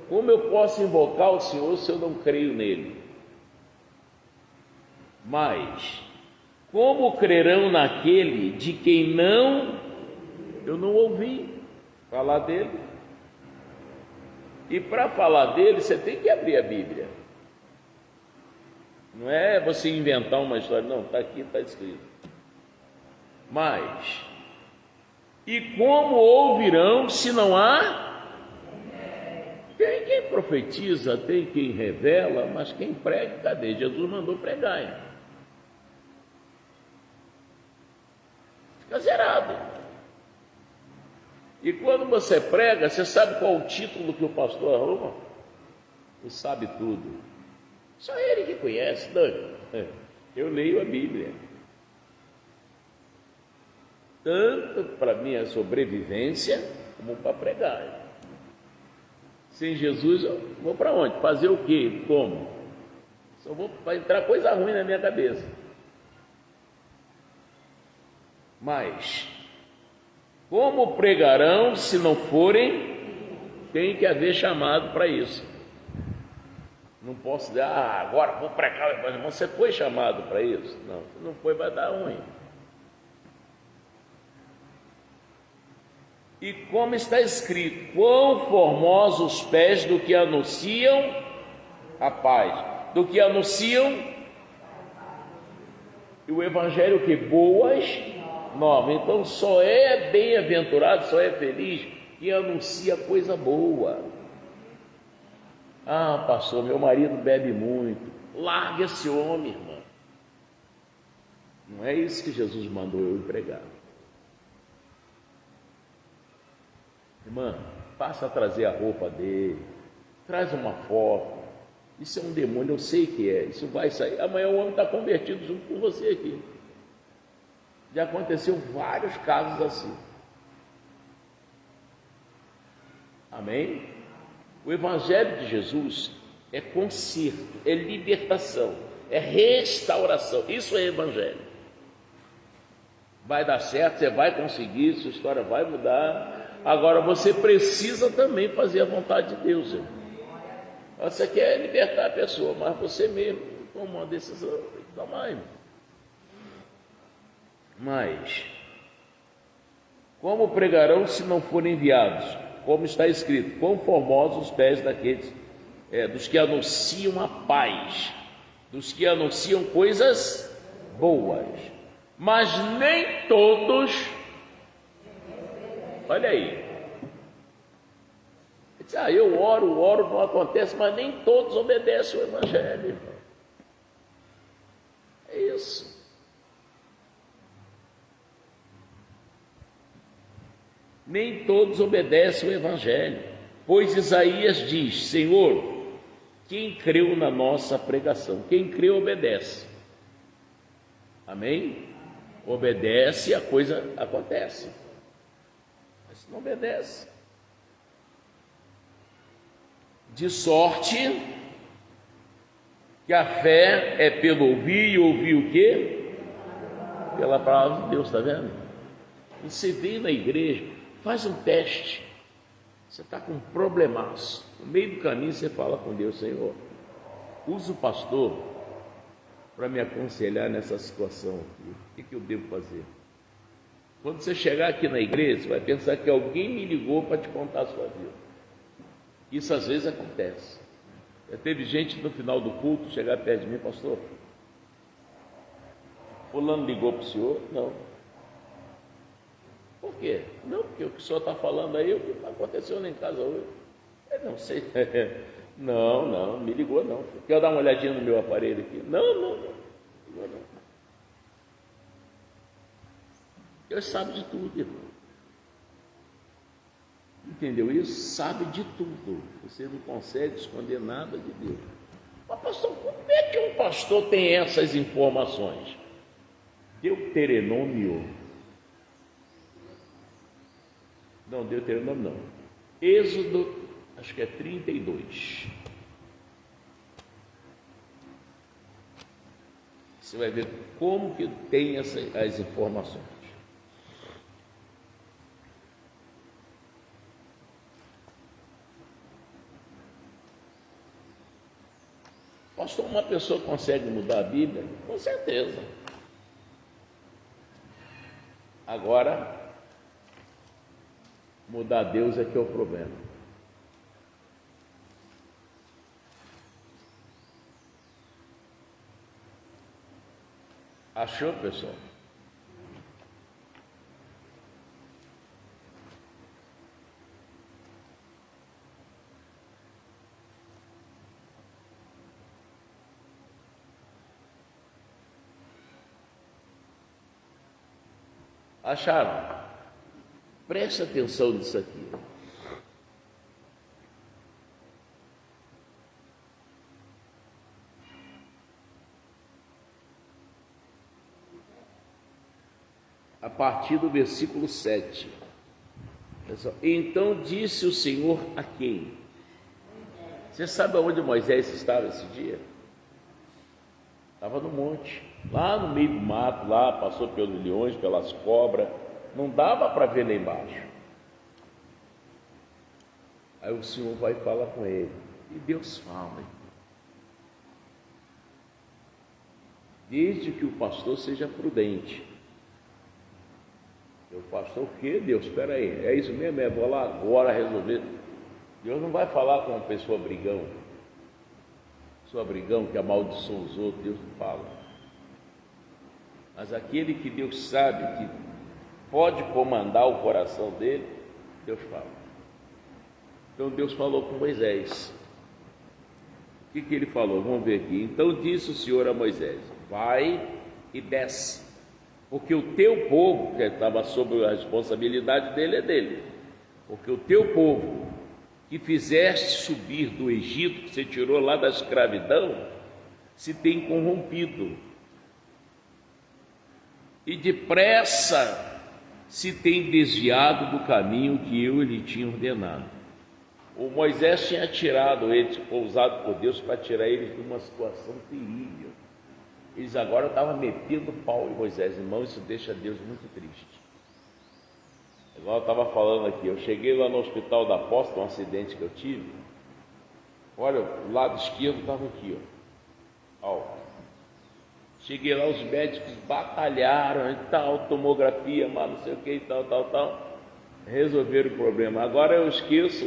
Como eu posso invocar o Senhor se eu não creio nele? Mas, como crerão naquele de quem eu não ouvi falar dele? E para falar dele, você tem que abrir a Bíblia. Não é você inventar uma história, não, está aqui, está escrito. Mas, e como ouvirão se não há? Tem quem profetiza, tem quem revela, mas quem prega, cadê? Jesus mandou pregar, hein? Fica zerado. E quando você prega, você sabe qual o título que o pastor arruma? Ele sabe tudo. Só ele que conhece, não. Eu leio a Bíblia. Tanto para minha sobrevivência, como para pregar. Sem Jesus, eu vou para onde? Fazer o quê? Como? Só vou para entrar coisa ruim na minha cabeça. Mas, como pregarão se não forem? Tem que haver chamado para isso. Não posso dizer, agora vou pregar o evangelho. Você foi chamado para isso? Não, se não foi, vai dar ruim. E como está escrito, quão formosos os pés do que anunciam a paz, do que anunciam o evangelho, que boas novas. Então só é bem-aventurado, só é feliz quem anuncia coisa boa. Pastor, meu marido bebe muito. Larga esse homem, irmão. Não é isso que Jesus mandou eu pregar. Irmã, passa a trazer a roupa dele, traz uma foto. Isso é um demônio, eu sei que é. Isso vai sair. Amanhã o homem está convertido junto com você aqui. Já aconteceu vários casos assim. Amém? O Evangelho de Jesus é conserto, é libertação, é restauração. Isso é Evangelho. Vai dar certo, você vai conseguir, sua história vai mudar. Agora você precisa também fazer a vontade de Deus, irmão. Você quer libertar a pessoa, mas você mesmo toma uma decisão, tem que tomar, irmão. Mas, como pregarão se não forem enviados? Como está escrito, quão formosos os pés daqueles, dos que anunciam a paz, dos que anunciam coisas boas, mas nem todos, olha aí, eu oro, não acontece, mas nem todos obedecem o Evangelho, irmão. É isso. Nem todos obedecem o Evangelho, pois Isaías diz, Senhor, quem creu na nossa pregação? Quem creu obedece. Amém? Obedece, a coisa acontece. Mas não obedece. De sorte que a fé é pelo ouvir, e ouvir o quê? Pela palavra de Deus, está vendo? Você vem na igreja, faz um teste. Você está com um problemaço. No meio do caminho você fala com Deus: Senhor, usa o pastor para me aconselhar nessa situação aqui. O que eu devo fazer? Quando você chegar aqui na igreja, você vai pensar que alguém me ligou para te contar a sua vida. Isso às vezes acontece. Já teve gente no final do culto chegar perto de mim: pastor, fulano ligou para o senhor? Não. Por quê? Não, porque o que o senhor está falando aí, o que aconteceu lá em casa hoje. Eu não sei. Não me ligou não. Quer dar uma olhadinha no meu aparelho aqui? Não. Deus sabe de tudo, irmão. Entendeu isso? Sabe de tudo. Você não consegue esconder nada de Deus. Mas pastor, como é que um pastor tem essas informações? Deuteronômio. Não, Deuteronômio não. Êxodo, acho que é 32. Você vai ver como que tem as informações. Pastor, uma pessoa consegue mudar a Bíblia? Com certeza. Agora, mudar Deus é que é o problema. Achou, pessoal? Acharam? Preste atenção nisso aqui. A partir do versículo 7. Então disse o Senhor a quem? Você sabe aonde Moisés estava esse dia? Estava no monte, lá no meio do mato, lá passou pelos leões, pelas cobras, não dava para ver lá embaixo. Aí o Senhor vai falar com ele, e Deus fala: desde que o pastor seja prudente. O pastor, o quê? Deus, espera aí, é isso mesmo? Vou lá agora resolver. Deus não vai falar com uma pessoa brigão. Pessoa brigão que amaldiçoa os outros, Deus não fala. Mas aquele que Deus sabe que pode comandar o coração dele, Deus fala. Então Deus falou com Moisés. O que ele falou? Vamos ver aqui. Então disse o Senhor a Moisés: vai e desce, porque o teu povo, que estava sob a responsabilidade dele, é dele, porque o teu povo que fizeste subir do Egito, que você tirou lá da escravidão, se tem corrompido, e depressa se tem desviado do caminho que eu lhe tinha ordenado. O Moisés tinha tirado eles, foi usado por Deus para tirar eles de uma situação terrível. Eles agora estavam metendo pau em Moisés. Irmão, isso deixa Deus muito triste. Igual eu estava falando aqui, eu cheguei lá no hospital da Apóstolo, um acidente que eu tive. Olha, o lado esquerdo estava aqui, ó. Cheguei lá, os médicos batalharam e tal, tomografia, mas não sei o que e tal. Resolveram o problema. Agora eu esqueço,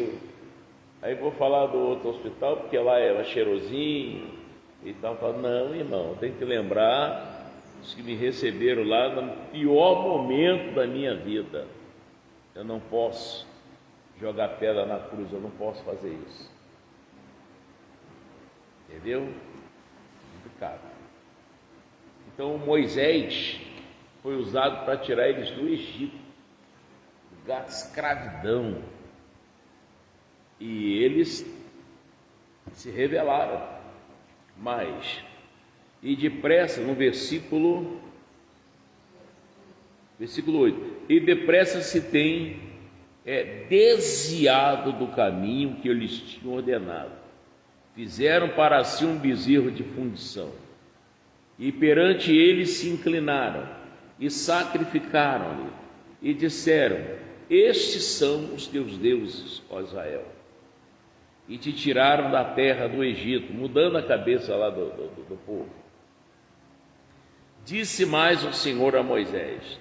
aí vou falar do outro hospital, porque lá era cheirosinho e tal. Não, irmão, tem que lembrar os que me receberam lá no pior momento da minha vida. Eu não posso jogar pedra na cruz, eu não posso fazer isso. Entendeu? Complicado. Então Moisés foi usado para tirar eles do Egito, da escravidão. E eles se rebelaram. Mas, e depressa, no versículo 8, e depressa se tem desviado do caminho que eu lhes tinha ordenado. Fizeram para si um bezerro de fundição, e perante ele se inclinaram, e sacrificaram-lhe, e disseram: estes são os teus deuses, ó Israel, e te tiraram da terra do Egito, mudando a cabeça lá do povo. Disse mais o Senhor a Moisés: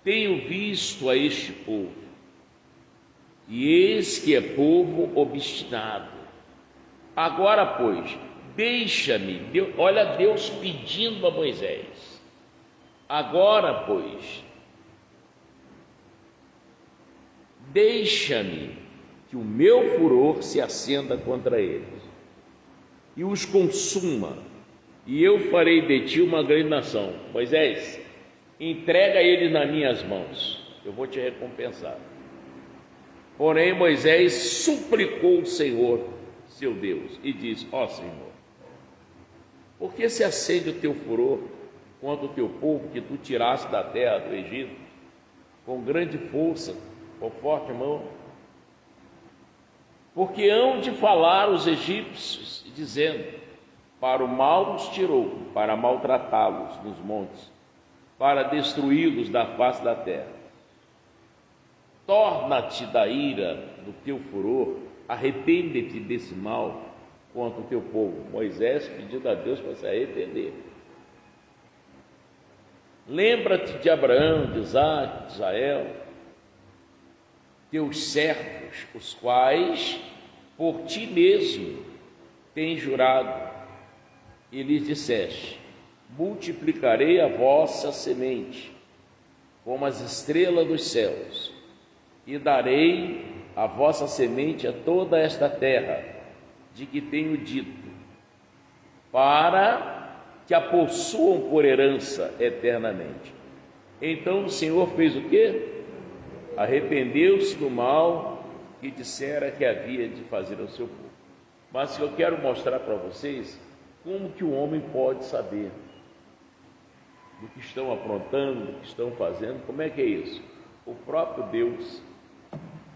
tenho visto a este povo, e eis que é povo obstinado. Agora, pois, deixa-me, olha Deus pedindo a Moisés, agora, pois, deixa-me que o meu furor se acenda contra eles e os consuma, e eu farei de ti uma grande nação. Moisés, entrega eles nas minhas mãos, eu vou te recompensar. Porém, Moisés suplicou o Senhor, seu Deus, e disse: ó Senhor, por que se acende o teu furor contra o teu povo que tu tiraste da terra do Egito com grande força, com forte mão? Porque hão de falar os egípcios, dizendo: para o mal os tirou, para maltratá-los nos montes, para destruí-los da face da terra. Torna-te da ira do teu furor, arrepende-te desse mal contra o teu povo. Moisés pedindo a Deus para se arrepender. Lembra-te de Abraão, de Isaac, de Israel, teus servos, os quais por ti mesmo tens jurado, e lhes disseste: multiplicarei a vossa semente como as estrelas dos céus, e darei a vossa semente a toda esta terra, de que tenho dito, para que a possuam por herança eternamente. Então o Senhor fez o quê? Arrependeu-se do mal que dissera que havia de fazer ao seu povo. Mas eu quero mostrar para vocês como que o homem pode saber do que estão aprontando, do que estão fazendo. Como é que é isso? O próprio Deus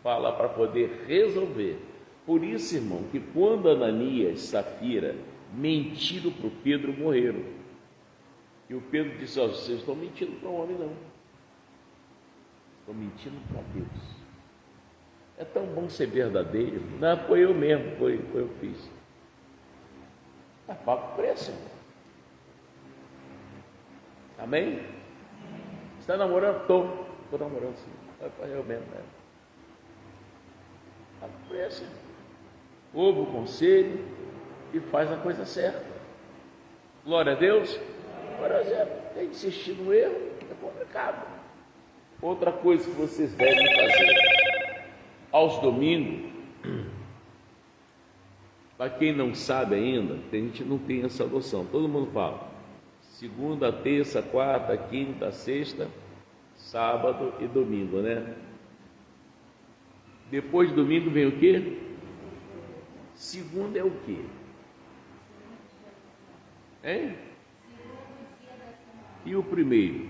fala para poder resolver. Por isso, irmão, que quando Ananias e Safira mentiram para o Pedro, morreram. E o Pedro disse: ó, vocês estão mentindo para o homem, não. Estão mentindo para Deus. É tão bom ser verdadeiro. Não, foi eu mesmo, foi eu que fiz. É pago preço, irmão. Amém? Está namorando? Estou namorando, sim. Foi eu mesmo, né? Pago preço, irmão. Ouve o conselho e faz a coisa certa. Glória a Deus. Agora, tem que insistir no erro, é complicado. Outra coisa que vocês devem fazer: aos domingos, para quem não sabe ainda, a gente não tem essa noção, todo mundo fala segunda, terça, quarta, quinta, sexta, sábado e domingo, né? Depois de domingo vem o quê? Segunda é o quê? Hein? E o primeiro?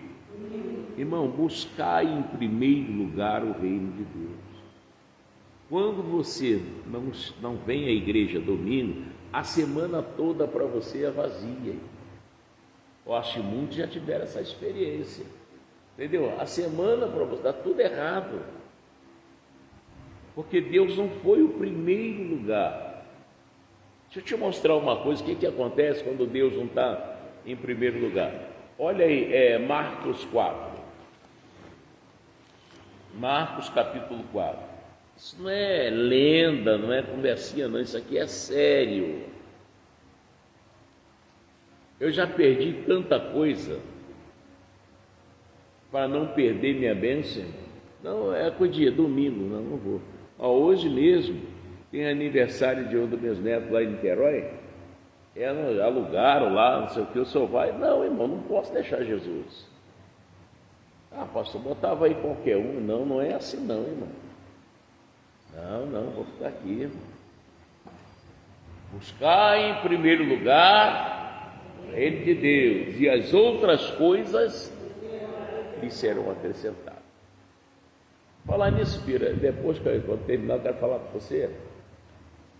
Irmão, buscai em primeiro lugar o reino de Deus. Quando você não vem à igreja domingo, a semana toda para você é vazia. Eu acho que muitos já tiveram essa experiência. Entendeu? A semana para você está tudo errado. Porque Deus não foi o primeiro lugar. Deixa eu te mostrar uma coisa, o que acontece quando Deus não está em primeiro lugar. Olha aí, Marcos 4. Marcos capítulo 4. Isso não é lenda, não é conversinha, não. Isso aqui é sério. Eu já perdi tanta coisa para não perder minha bênção. Não, é coisa de domingo, não vou. Hoje mesmo tem aniversário de um dos meus netos lá em Niterói. Elas alugaram lá, não sei o que, o senhor vai? Não, irmão, não posso deixar Jesus. Pastor, botava aí qualquer um. Não é assim não, irmão. Não, vou ficar aqui, irmão. Buscar em primeiro lugar o reino de Deus, e as outras coisas lhe serão acrescentadas. Falar nisso, Pira, depois, quando terminar, eu quero falar com você.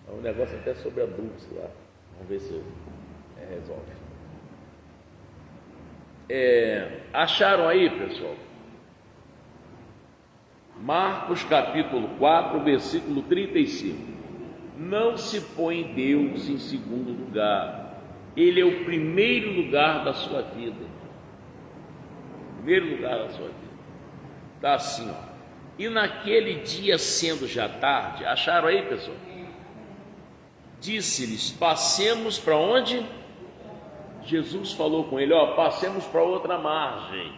É um negócio até sobre a Dulce lá. Vamos ver se resolve. Acharam aí, pessoal? Marcos capítulo 4, versículo 35. Não se põe Deus em segundo lugar. Ele é o primeiro lugar da sua vida. Primeiro lugar da sua vida. Está assim, ó. E naquele dia, sendo já tarde, acharam aí, pessoal? Disse-lhes: passemos para onde? Jesus falou com ele: passemos para outra margem.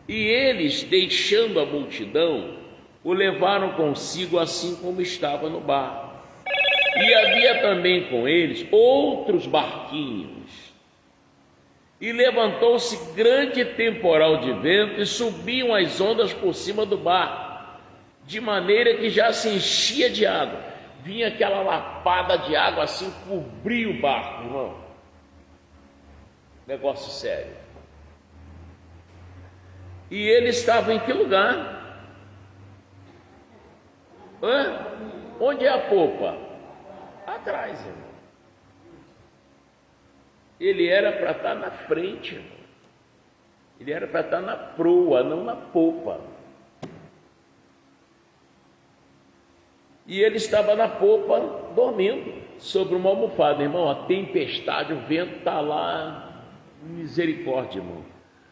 E eles, deixando a multidão, o levaram consigo assim como estava no barco. E havia também com eles outros barquinhos. E levantou-se grande temporal de vento e subiam as ondas por cima do barco, de maneira que já se enchia de água. Vinha aquela lapada de água assim, cobria o barco, irmão. Negócio sério. E ele estava em que lugar? Onde é a popa? Atrás, irmão. Ele era para estar na frente, irmão. Ele era para estar na proa, não na popa. E ele estava na popa, dormindo, sobre uma almofada, irmão. A tempestade, o vento está lá, misericórdia, irmão.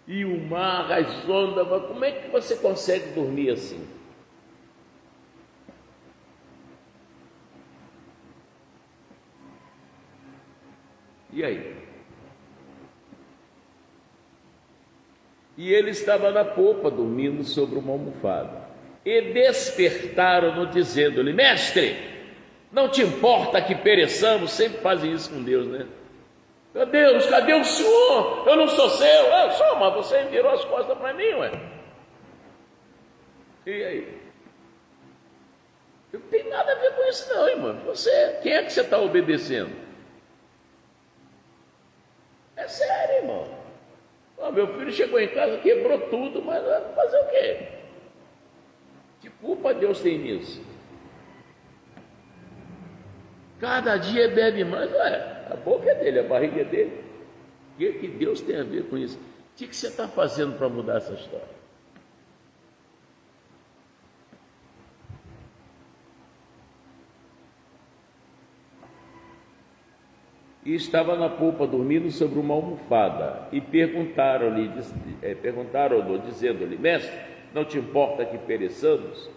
E o mar, as ondas, mas como é que você consegue dormir assim? E aí? E ele estava na popa, dormindo sobre uma almofada. E despertaram-no, dizendo-lhe: mestre, não te importa que pereçamos? Sempre fazem isso com Deus, né? Meu Deus, cadê o Senhor? Eu não sou seu. Eu sou, mas você virou as costas para mim, ué. E aí? Não tem nada a ver com isso não, irmão. Quem é que você está obedecendo? É sério, irmão. Meu filho chegou em casa, quebrou tudo, mas vai fazer o quê? Que culpa Deus tem nisso? Cada dia bebe mais, a boca é dele, a barriga é dele. O que Deus tem a ver com isso? O que você está fazendo para mudar essa história? E estava na polpa dormindo sobre uma almofada, e perguntaram-lhe, dizendo-lhe: mestre, não te importa que pereçamos?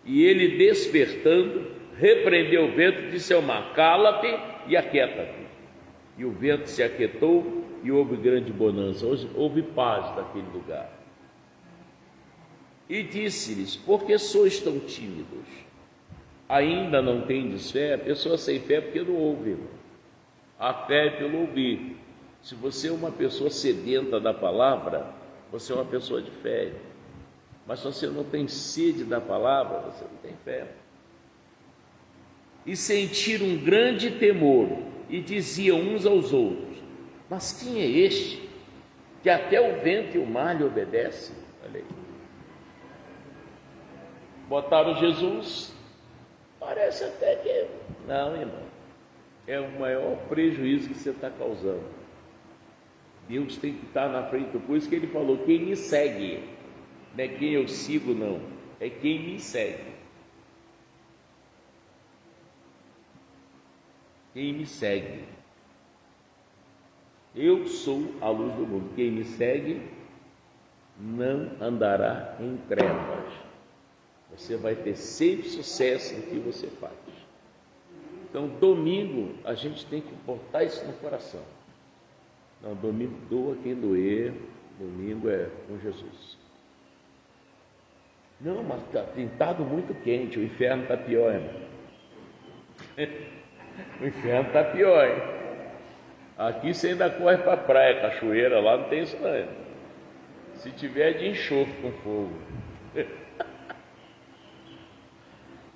E ele, despertando, repreendeu o vento e disse ao mar: cala-te e aquieta-te. E o vento se aquietou e houve grande bonança. Houve paz naquele lugar. E disse-lhes: por que sois tão tímidos? Ainda não tendes fé? A pessoa sem fé porque não ouve, irmão. A fé é pelo ouvir. Se você é uma pessoa sedenta da palavra, você é uma pessoa de fé. Mas se você não tem sede da palavra, você não tem fé. E sentiram um grande temor, e diziam uns aos outros: mas quem é este, que até o vento e o mar lhe obedecem? Olha aí. Botaram Jesus, parece até que... Não, irmão. É o maior prejuízo que você está causando. Deus tem que estar na frente. Por isso que ele falou: quem me segue, não é quem eu sigo, não, é quem me segue. Quem me segue. Eu sou a luz do mundo. Quem me segue não andará em trevas. Você vai ter sempre sucesso no que você faz. Então, domingo, a gente tem que botar isso no coração. Não, domingo doa quem doer, domingo é com Jesus. Não, mas tem estado muito quente, o inferno está pior, irmão. O inferno está pior, hein? Aqui você ainda corre para a praia, cachoeira, lá não tem isso não, irmão. Se tiver de enxofre com fogo.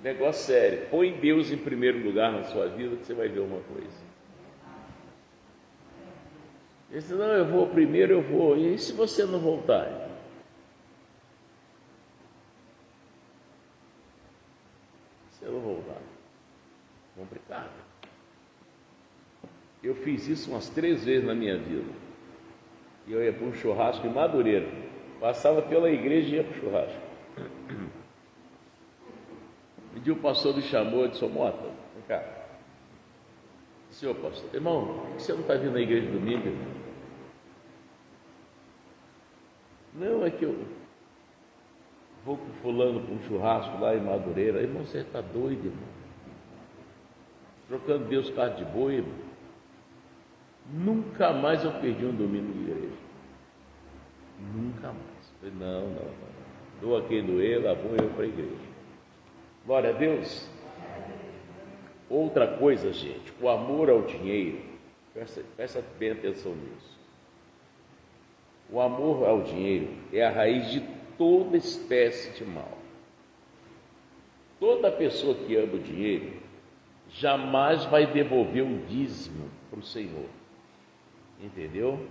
Negócio sério. Põe Deus em primeiro lugar na sua vida que você vai ver uma coisa. Ele disse: não, eu vou primeiro, eu vou. E se você não voltar? complicado. Eu fiz isso umas 3 vezes na minha vida. E eu ia para um churrasco em Madureira. Passava pela igreja e ia para o churrasco. Um dia o pastor me chamou e disse: ô Mota, vem cá. Senhor pastor, irmão, por que você não está vindo na igreja domingo, irmão? Não, é que eu vou com fulano para um churrasco lá em Madureira. Irmão, você está doido, irmão? Trocando Deus carro de boi, irmão. Nunca mais eu perdi um domingo de igreja. Nunca mais. Falei, não. Doa quem doer, lá vou eu para a igreja. Glória a Deus. Outra coisa, gente, o amor ao dinheiro. Presta bem atenção nisso. O amor ao dinheiro é a raiz de toda espécie de mal. Toda pessoa que ama o dinheiro jamais vai devolver um dízimo para o Senhor. Entendeu?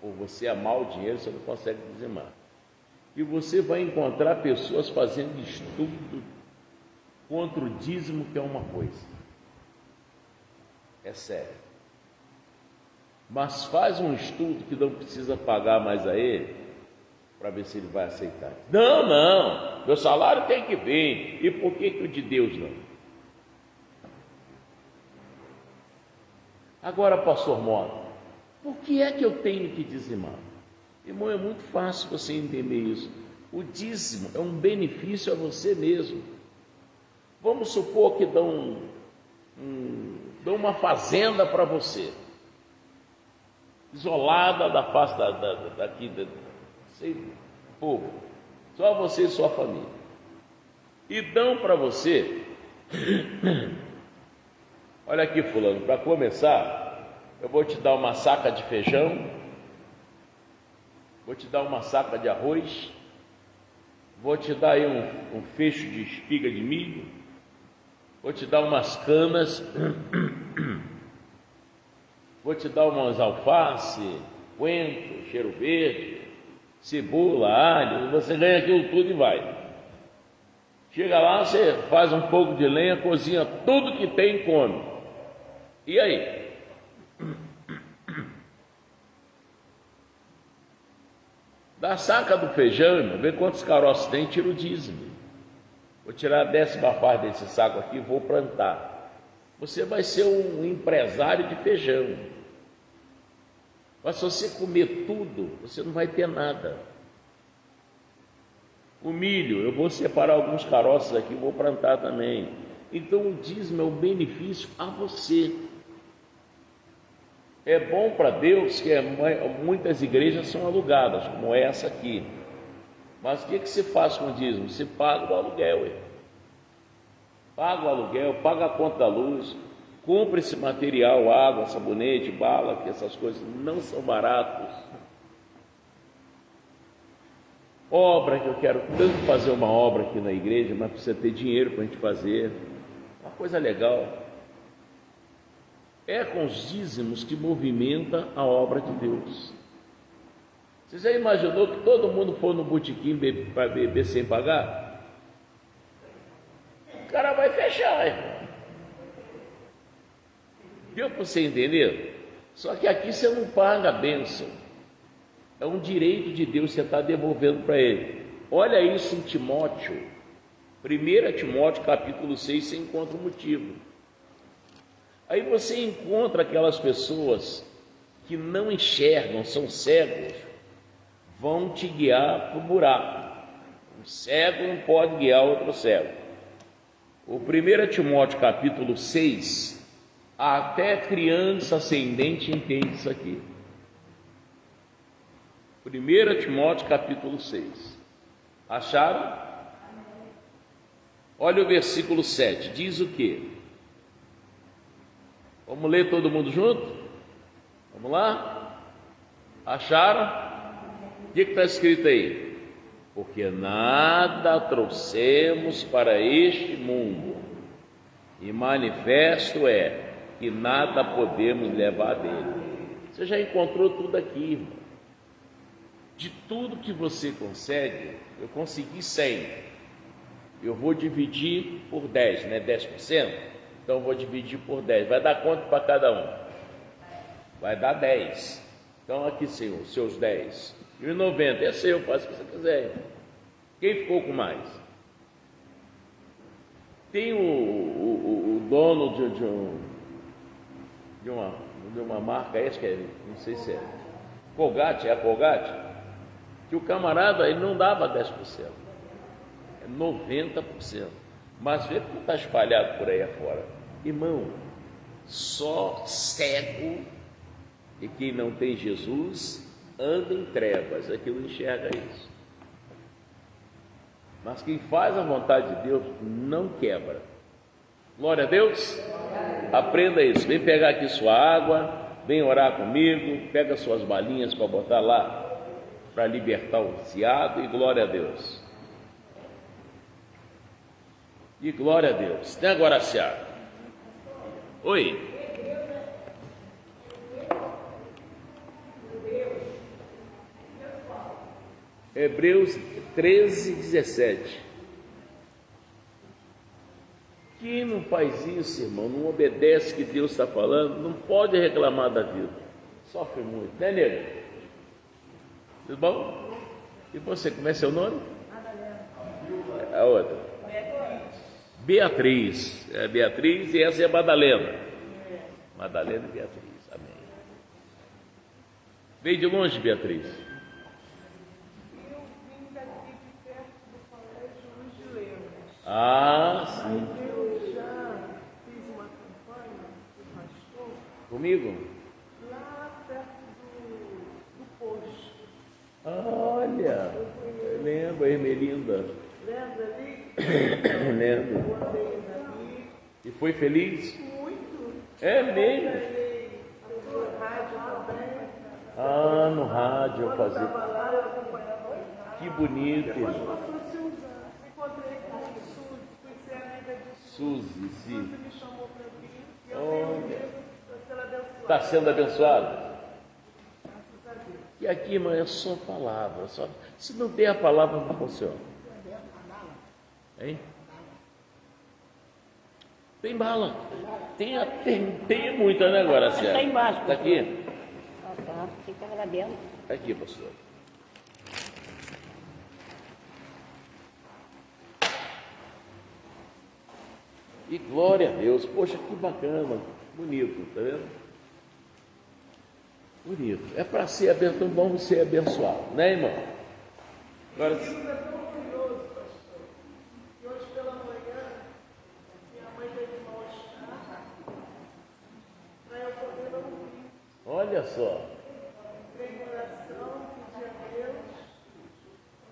Por você amar o dinheiro, você não consegue dizimar. E você vai encontrar pessoas fazendo estudo contra o dízimo, que é uma coisa. É sério. Mas faz um estudo que não precisa pagar mais a ele, para ver se ele vai aceitar. Não, meu salário tem que vir. E por que o de Deus não? Agora, pastor Mota, por que é que eu tenho que dizimar? Irmão, é muito fácil você entender isso. O dízimo é um benefício a você mesmo. Vamos supor que dão uma fazenda para você, isolada da face daqui, povo, só você e sua família, e dão para você. Olha aqui, fulano, para começar, eu vou te dar uma saca de feijão, vou te dar uma saca de arroz, vou te dar aí um fecho de espiga de milho, vou te dar umas canas, vou te dar umas alface, coentro, cheiro verde, cebola, alho, você ganha aquilo tudo e vai. Chega lá, você faz um fogo de lenha, cozinha tudo que tem e come. E aí? Da saca do feijão, irmão, vê quantos caroços tem, tira o dízimo. Vou tirar a 10ª parte desse saco aqui e vou plantar. Você vai ser um empresário de feijão. Mas se você comer tudo, você não vai ter nada. O milho, eu vou separar alguns caroços aqui e vou plantar também. Então o dízimo é um benefício a você. É bom para Deus que muitas igrejas são alugadas, como essa aqui. Mas o que você faz com o dízimo? Você paga o aluguel. Paga o aluguel, paga a conta da luz, compra esse material, água, sabonete, bala, que essas coisas não são baratos. Obra, que eu quero tanto fazer uma obra aqui na igreja, mas precisa ter dinheiro para a gente fazer. Uma coisa legal. É com os dízimos que movimenta a obra de Deus. Você já imaginou que todo mundo for no botequim para beber sem pagar? O cara vai fechar, irmão. Deu para você entender? Só que aqui você não paga a bênção. É um direito de Deus que você está devolvendo para ele. Olha isso em Timóteo. 1 Timóteo capítulo 6, você encontra o motivo. Aí você encontra aquelas pessoas que não enxergam, são cegos, vão te guiar para o buraco. Um cego não pode guiar outro cego. O 1 Timóteo capítulo 6, até criança ascendente entende isso aqui. 1 Timóteo capítulo 6. Acharam? Olha o versículo 7, diz o quê? Vamos ler todo mundo junto? Vamos lá? Acharam? O que está escrito aí? Porque nada trouxemos para este mundo, e manifesto é que nada podemos levar dele. Você já encontrou tudo aqui, irmão. De tudo que você consegue, eu consegui 100. Eu vou dividir por 10, né? 10%. Então vou dividir por 10. Vai dar quanto para cada um? Vai dar 10. Então aqui, Senhor, seus 10. E os 90 é seu, faz o que você quiser. Quem ficou com mais? Tem o dono de uma marca, acho que não sei se é Colgate, é a Colgate, que o camarada ele não dava 10%, é 90%. Mas vê como está espalhado por aí afora. Irmão, só cego e quem não tem Jesus anda em trevas, é que não enxerga isso. Mas quem faz a vontade de Deus não quebra. Glória a Deus. Aprenda isso. Vem pegar aqui sua água, vem orar comigo, pega suas balinhas para botar lá, para libertar o viciado, e glória a Deus. E glória a Deus. Tem agora, Ciara. Oi. Hebreus 13, 17. Quem não faz isso, irmão, não obedece o que Deus está falando, não pode reclamar da vida. Sofre muito, né, nego? Tudo bom? E você, como é seu nome? A outra? Beatriz. É Beatriz e essa é Madalena. Madalena e Beatriz, amém. Veio de longe, Beatriz? Ah, sim. Eu já fiz uma campanha com o pastor. Comigo? Lá perto do posto. Olha, eu lembro, a Ermelinda. Lembra ali? Lembro. Eu andei ali. E foi feliz? Muito. É mesmo? Andei no rádio também. Ah, no rádio eu Quando fazia. estava lá, eu acompanhava o rádio. Que bonito, Depois irmão. passou a se usar. Encontrei com o Suzy, fui ser amiga de Suzy, Suzy. sim. Me chamou para vir. E eu tenho medo de ser abençoada. Está sendo abençoado? Graças a Deus. E aqui, irmão, é só palavra. Só... Se não tem a palavra, não funciona. Hein? Tem bala. Tem muita, né, agora, Célia? Está embaixo. Está aqui? Ah, tá. Fica lá dentro. Tá aqui, pastor. E glória a Deus. Poxa, que bacana. Bonito, tá vendo? Bonito. É para ser abençoado, vamos ser abençoados, né, irmão? Agora, Isso é tão curioso, pastor. E hoje pela manhã, minha mãe teve uma mal-estar para eu poder ouvir. olha só. Entrei em oração, pedi a Deus.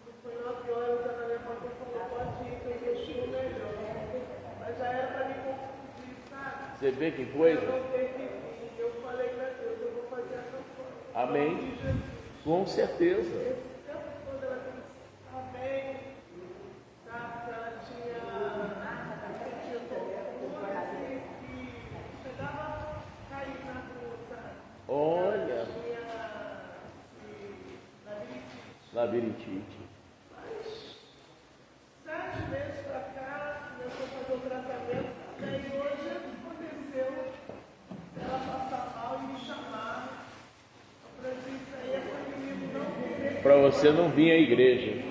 Quando foi 9 horas, ela levantou e falou: pode ir, que eu deixei o melhor. Mas já era para me confundir, sabe? Você vê que Eu coisa? não teve fim. Eu falei para Deus: eu vou fazer a campanha. Amém. Em nome de Jesus. Com certeza. Esse tempo todo ela disse amém, tá? Que ela tinha sentido tortura e chegava a cair na rua, sabe? Olha, Ela tinha labirintite. labirintite. Mas 7 meses pra cá, começou a fazer o tratamento, e hoje aconteceu ela passar mal e me chamar. Eu falei: isso aí é para o inimigo não querer. Para você não vir à igreja.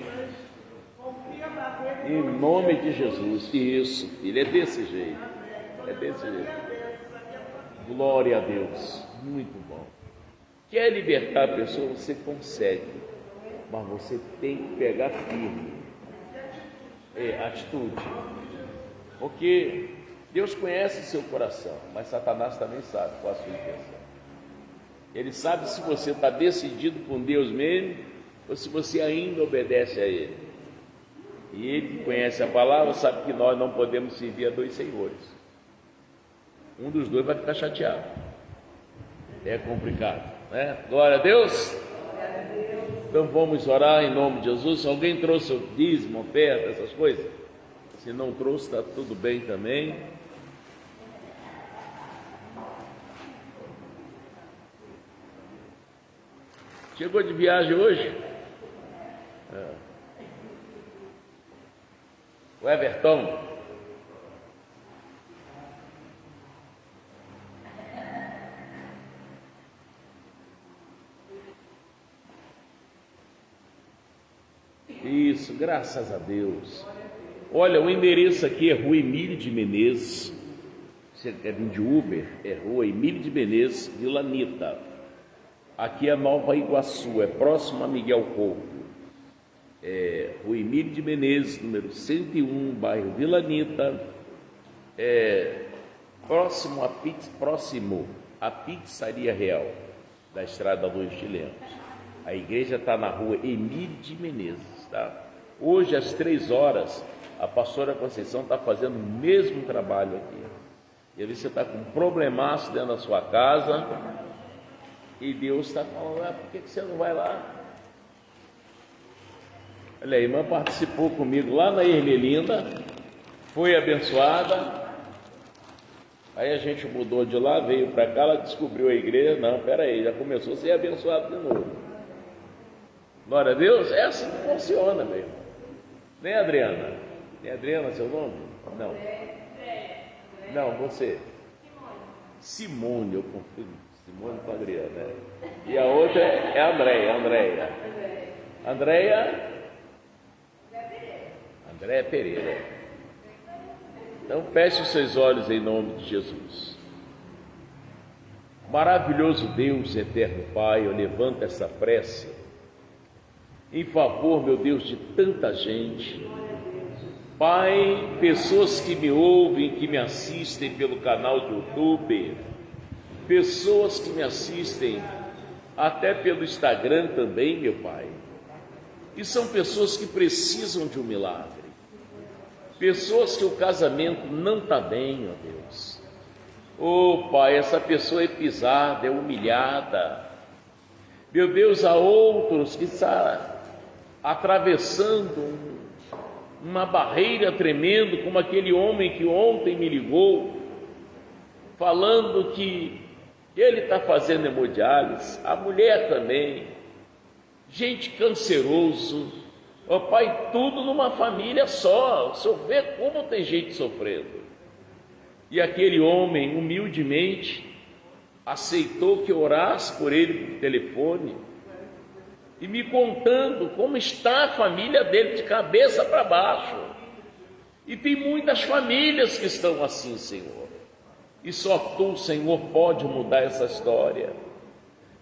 Em nome de Jesus. Isso, filho, é desse jeito. É desse jeito. Glória a Deus. Muito bom. Quer libertar a pessoa? Você consegue. Mas você tem que pegar firme. Atitude. Porque Deus conhece seu coração, mas Satanás também sabe qual a sua intenção. Ele sabe se você está decidido com Deus mesmo ou se você ainda obedece a Ele. E Ele que conhece a palavra sabe que nós não podemos servir a dois senhores. Um dos dois vai ficar chateado. É complicado, né? Glória a Deus. Então vamos orar em nome de Jesus. Se alguém trouxe o dízimo, oferta, essas coisas, se não trouxe, está tudo bem também. Chegou de viagem hoje? O Everton. Isso, graças a Deus. Olha, o endereço aqui é Rua Emílio de Menezes. Você quer vir de Uber? É Rua Emílio de Menezes, Vila Nita. Aqui é Nova Iguaçu, é próximo a Miguel Couto. É Rua Emílio de Menezes, número 101, bairro Vila Nita. Próximo à Pizzaria Real, da Estrada Luiz de Lemos. A igreja está na Rua Emílio de Menezes, tá? Hoje, às 3 horas, a pastora Conceição está fazendo o mesmo trabalho aqui. E ali você está com um problemaço dentro da sua casa, e Deus está falando, por que você não vai lá? Olha, a irmã participou comigo lá na Ermelinda, foi abençoada, aí a gente mudou de lá, veio para cá, ela descobriu a igreja, não, peraí, já começou a ser abençoado de novo. Glória a Deus, é assim que funciona, meu irmão. Nem Adriana? Nem Adriana, seu nome? Não. Não, você. Simone, eu confundo Simone com Adriana. Né? E a outra é Andréia. Andréia Pereira. Então feche os seus olhos em nome de Jesus. Maravilhoso Deus, eterno Pai, eu levanto essa prece em favor, meu Deus, de tanta gente. Pai, pessoas que me ouvem, que me assistem pelo canal do YouTube, pessoas que me assistem até pelo Instagram também, meu Pai. E são pessoas que precisam de um milagre. Pessoas que o casamento não está bem, ó Deus. Oh, Pai, essa pessoa é pisada, é humilhada. Meu Deus, há outros que estão atravessando uma barreira tremenda, como aquele homem que ontem me ligou, falando que ele está fazendo hemodiálise, a mulher também, gente canceroso, ó Pai, tudo numa família só, o Senhor vê como tem gente sofrendo. E aquele homem, humildemente, aceitou que eu orasse por ele por telefone, e me contando como está a família dele de cabeça para baixo. E tem muitas famílias que estão assim, Senhor. E só Tu, Senhor, pode mudar essa história.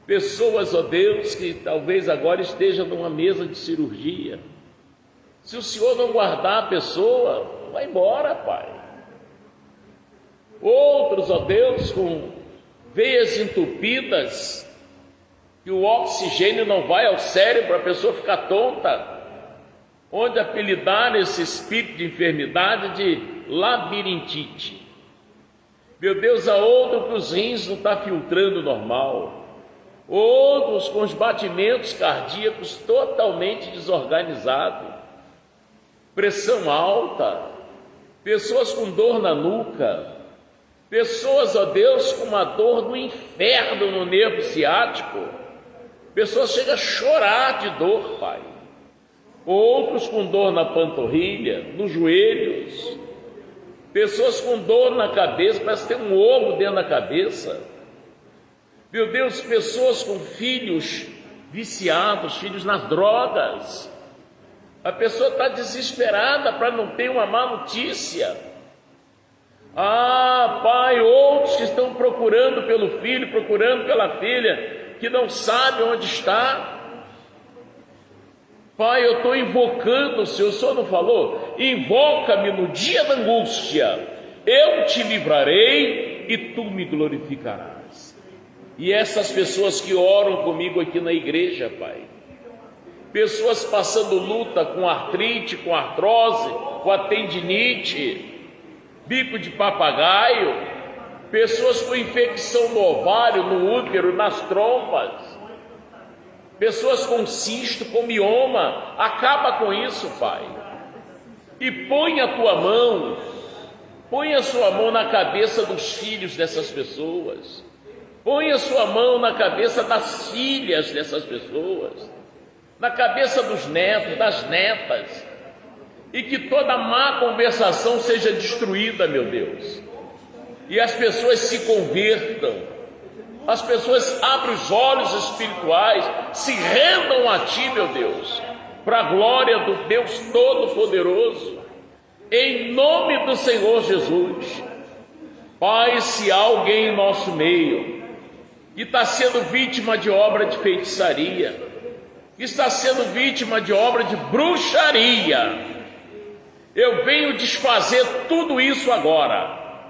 Pessoas, ó Deus, que talvez agora estejam numa mesa de cirurgia. Se o Senhor não guardar a pessoa, vai embora, Pai. Outros, ó Deus, com veias entupidas, que o oxigênio não vai ao cérebro, a pessoa fica tonta, onde apelidaram esse espírito de enfermidade de labirintite. Meu Deus, há outro que os rins não estão filtrando normal, outros com os batimentos cardíacos totalmente desorganizados, pressão alta, pessoas com dor na nuca, pessoas, ó Deus, com uma dor do inferno no nervo ciático, pessoas chegam a chorar de dor, Pai. Outros com dor na panturrilha, nos joelhos. Pessoas com dor na cabeça, parece ter um ovo dentro da cabeça. Meu Deus, pessoas com filhos viciados, filhos nas drogas. A pessoa está desesperada para não ter uma má notícia. Ah, Pai, outros que estão procurando pelo filho, procurando pela filha, que não sabe onde está. Pai, eu estou invocando o Senhor não falou? Invoca-me no dia da angústia, eu te livrarei e tu me glorificarás. E essas pessoas que oram comigo aqui na igreja, Pai, pessoas passando luta com artrite, com artrose, com a tendinite, bico de papagaio, pessoas com infecção no ovário, no útero, nas trompas, pessoas com cisto, com mioma, acaba com isso, Pai, e põe a tua mão, põe a sua mão na cabeça dos filhos dessas pessoas, põe a sua mão na cabeça das filhas dessas pessoas, na cabeça dos netos, das netas, e que toda má conversação seja destruída, meu Deus, e as pessoas se convertam, as pessoas abram os olhos espirituais, se rendam a Ti, meu Deus, para a glória do Deus Todo-Poderoso, em nome do Senhor Jesus. Pai, se há alguém em nosso meio que está sendo vítima de obra de feitiçaria, que está sendo vítima de obra de bruxaria, eu venho desfazer tudo isso agora.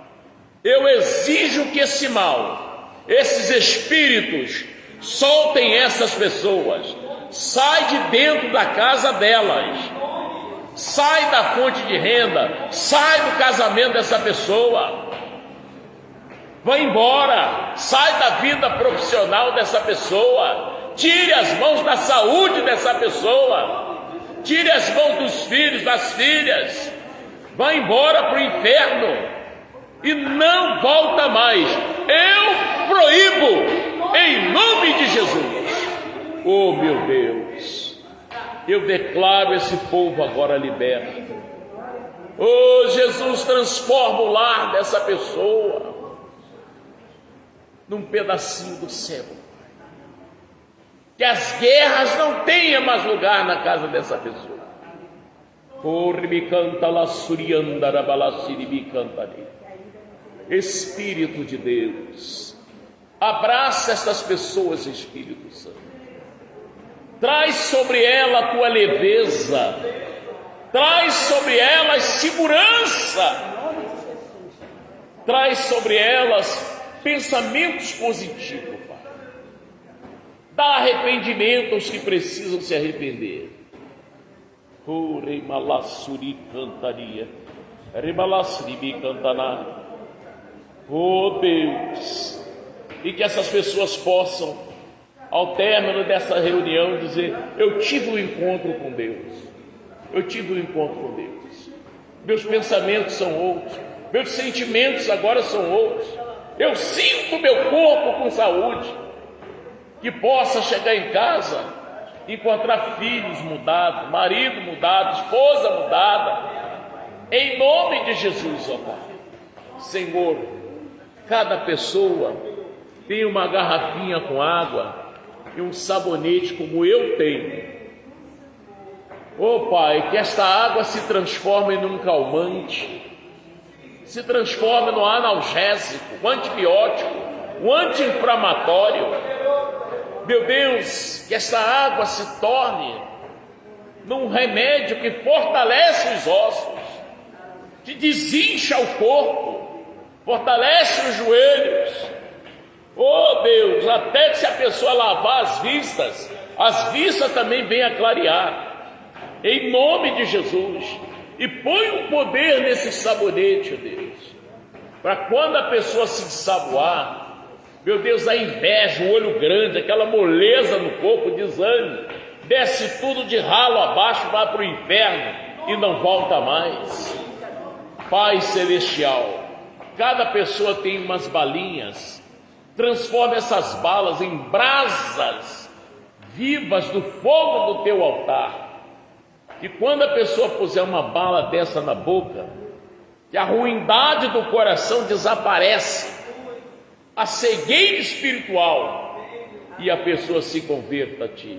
Eu exijo que esse mal, esses espíritos, soltem essas pessoas. Sai de dentro da casa delas, sai da fonte de renda, sai do casamento dessa pessoa. Vai embora, sai da vida profissional dessa pessoa, tire as mãos da saúde dessa pessoa, tire as mãos dos filhos, das filhas, vai embora para o inferno e não volta mais. Eu proíbo, em nome de Jesus. Oh meu Deus, eu declaro esse povo agora liberto. Oh Jesus, transforma o lar dessa pessoa num pedacinho do céu, que as guerras não tenham mais lugar na casa dessa pessoa. Espírito de Deus, abraça estas pessoas, Espírito Santo, traz sobre ela a tua leveza, traz sobre elas segurança, traz sobre elas pensamentos positivos, Pai. Dá arrependimento aos que precisam se arrepender. Oh Deus, e que essas pessoas possam, ao término dessa reunião, dizer: eu tive um encontro com Deus, eu tive um encontro com Deus, meus pensamentos são outros, meus sentimentos agora são outros, eu sinto meu corpo com saúde. Que possa chegar em casa, encontrar filhos mudados, marido mudado, esposa mudada, em nome de Jesus, ó Pai. Senhor, cada pessoa tem uma garrafinha com água e um sabonete como eu tenho. Ó Pai, que esta água se transforme num calmante, se transforme no analgésico, um antibiótico, um anti-inflamatório. Meu Deus, que esta água se torne num remédio que fortalece os ossos, que desincha o corpo, fortalece os joelhos. Oh Deus, até que se a pessoa lavar as vistas também vêm a clarear, em nome de Jesus. E põe um poder nesse sabonete, Deus, para quando a pessoa se ensaboar, meu Deus, a inveja, o olho grande, aquela moleza no corpo, desânimo, desce tudo de ralo abaixo, vai para o inferno e não volta mais. Pai Celestial, cada pessoa tem umas balinhas, transforma essas balas em brasas vivas do fogo do teu altar. E quando a pessoa puser uma bala dessa na boca, que a ruindade do coração desaparece, a cegueira espiritual, e a pessoa se converta a Ti.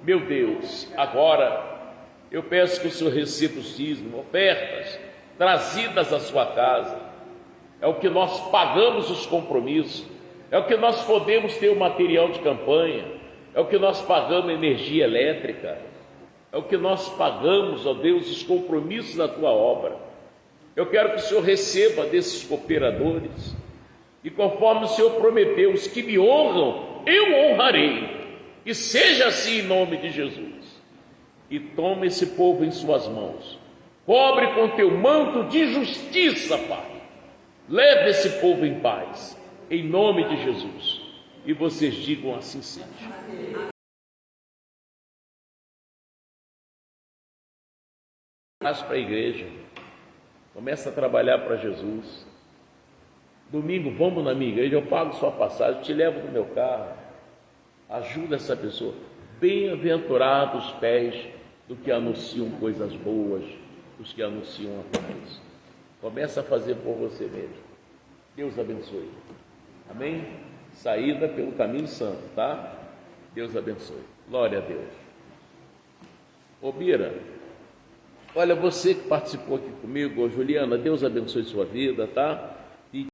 Meu Deus, agora eu peço que o Senhor receba os dízimos, ofertas trazidas à sua casa. É o que nós pagamos os compromissos, é o que nós podemos ter o material de campanha, é o que nós pagamos energia elétrica, é o que nós pagamos, ó Deus, os compromissos da Tua obra. Eu quero que o Senhor receba desses cooperadores, e conforme o Senhor prometeu, os que me honram, eu honrarei, e seja assim em nome de Jesus. E toma esse povo em suas mãos, cobre com teu manto de justiça, Pai, leve esse povo em paz, em nome de Jesus. E vocês digam: assim seja. Traz para a igreja, começa a trabalhar para Jesus. Domingo, vamos na minha igreja, eu pago sua passagem, te levo no meu carro, ajuda essa pessoa. Bem-aventurados os pés do que anunciam coisas boas, os que anunciam a paz. Começa a fazer por você mesmo. Deus abençoe. Amém? Saída pelo caminho santo, tá? Deus abençoe. Glória a Deus. Ô Bira, olha, você que participou aqui comigo, ô Juliana, Deus abençoe sua vida, tá? E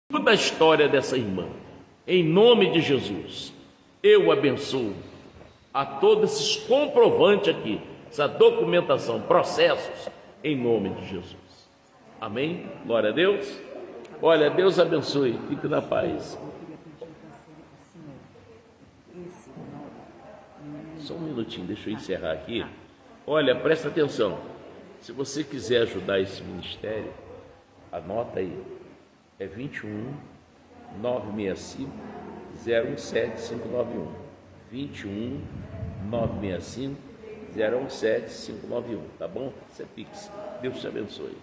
toda a história dessa irmã, em nome de Jesus, eu abençoo a todos esses comprovantes aqui, essa documentação, processos, em nome de Jesus. Amém? Glória a Deus. Olha, Deus abençoe, fique na paz. Só um minutinho, deixa eu encerrar aqui. Olha, presta atenção. Se você quiser ajudar esse ministério, anota aí. É 21 965 017 591. 21 965 017 591. Tá bom? Isso é Pix. Deus te abençoe.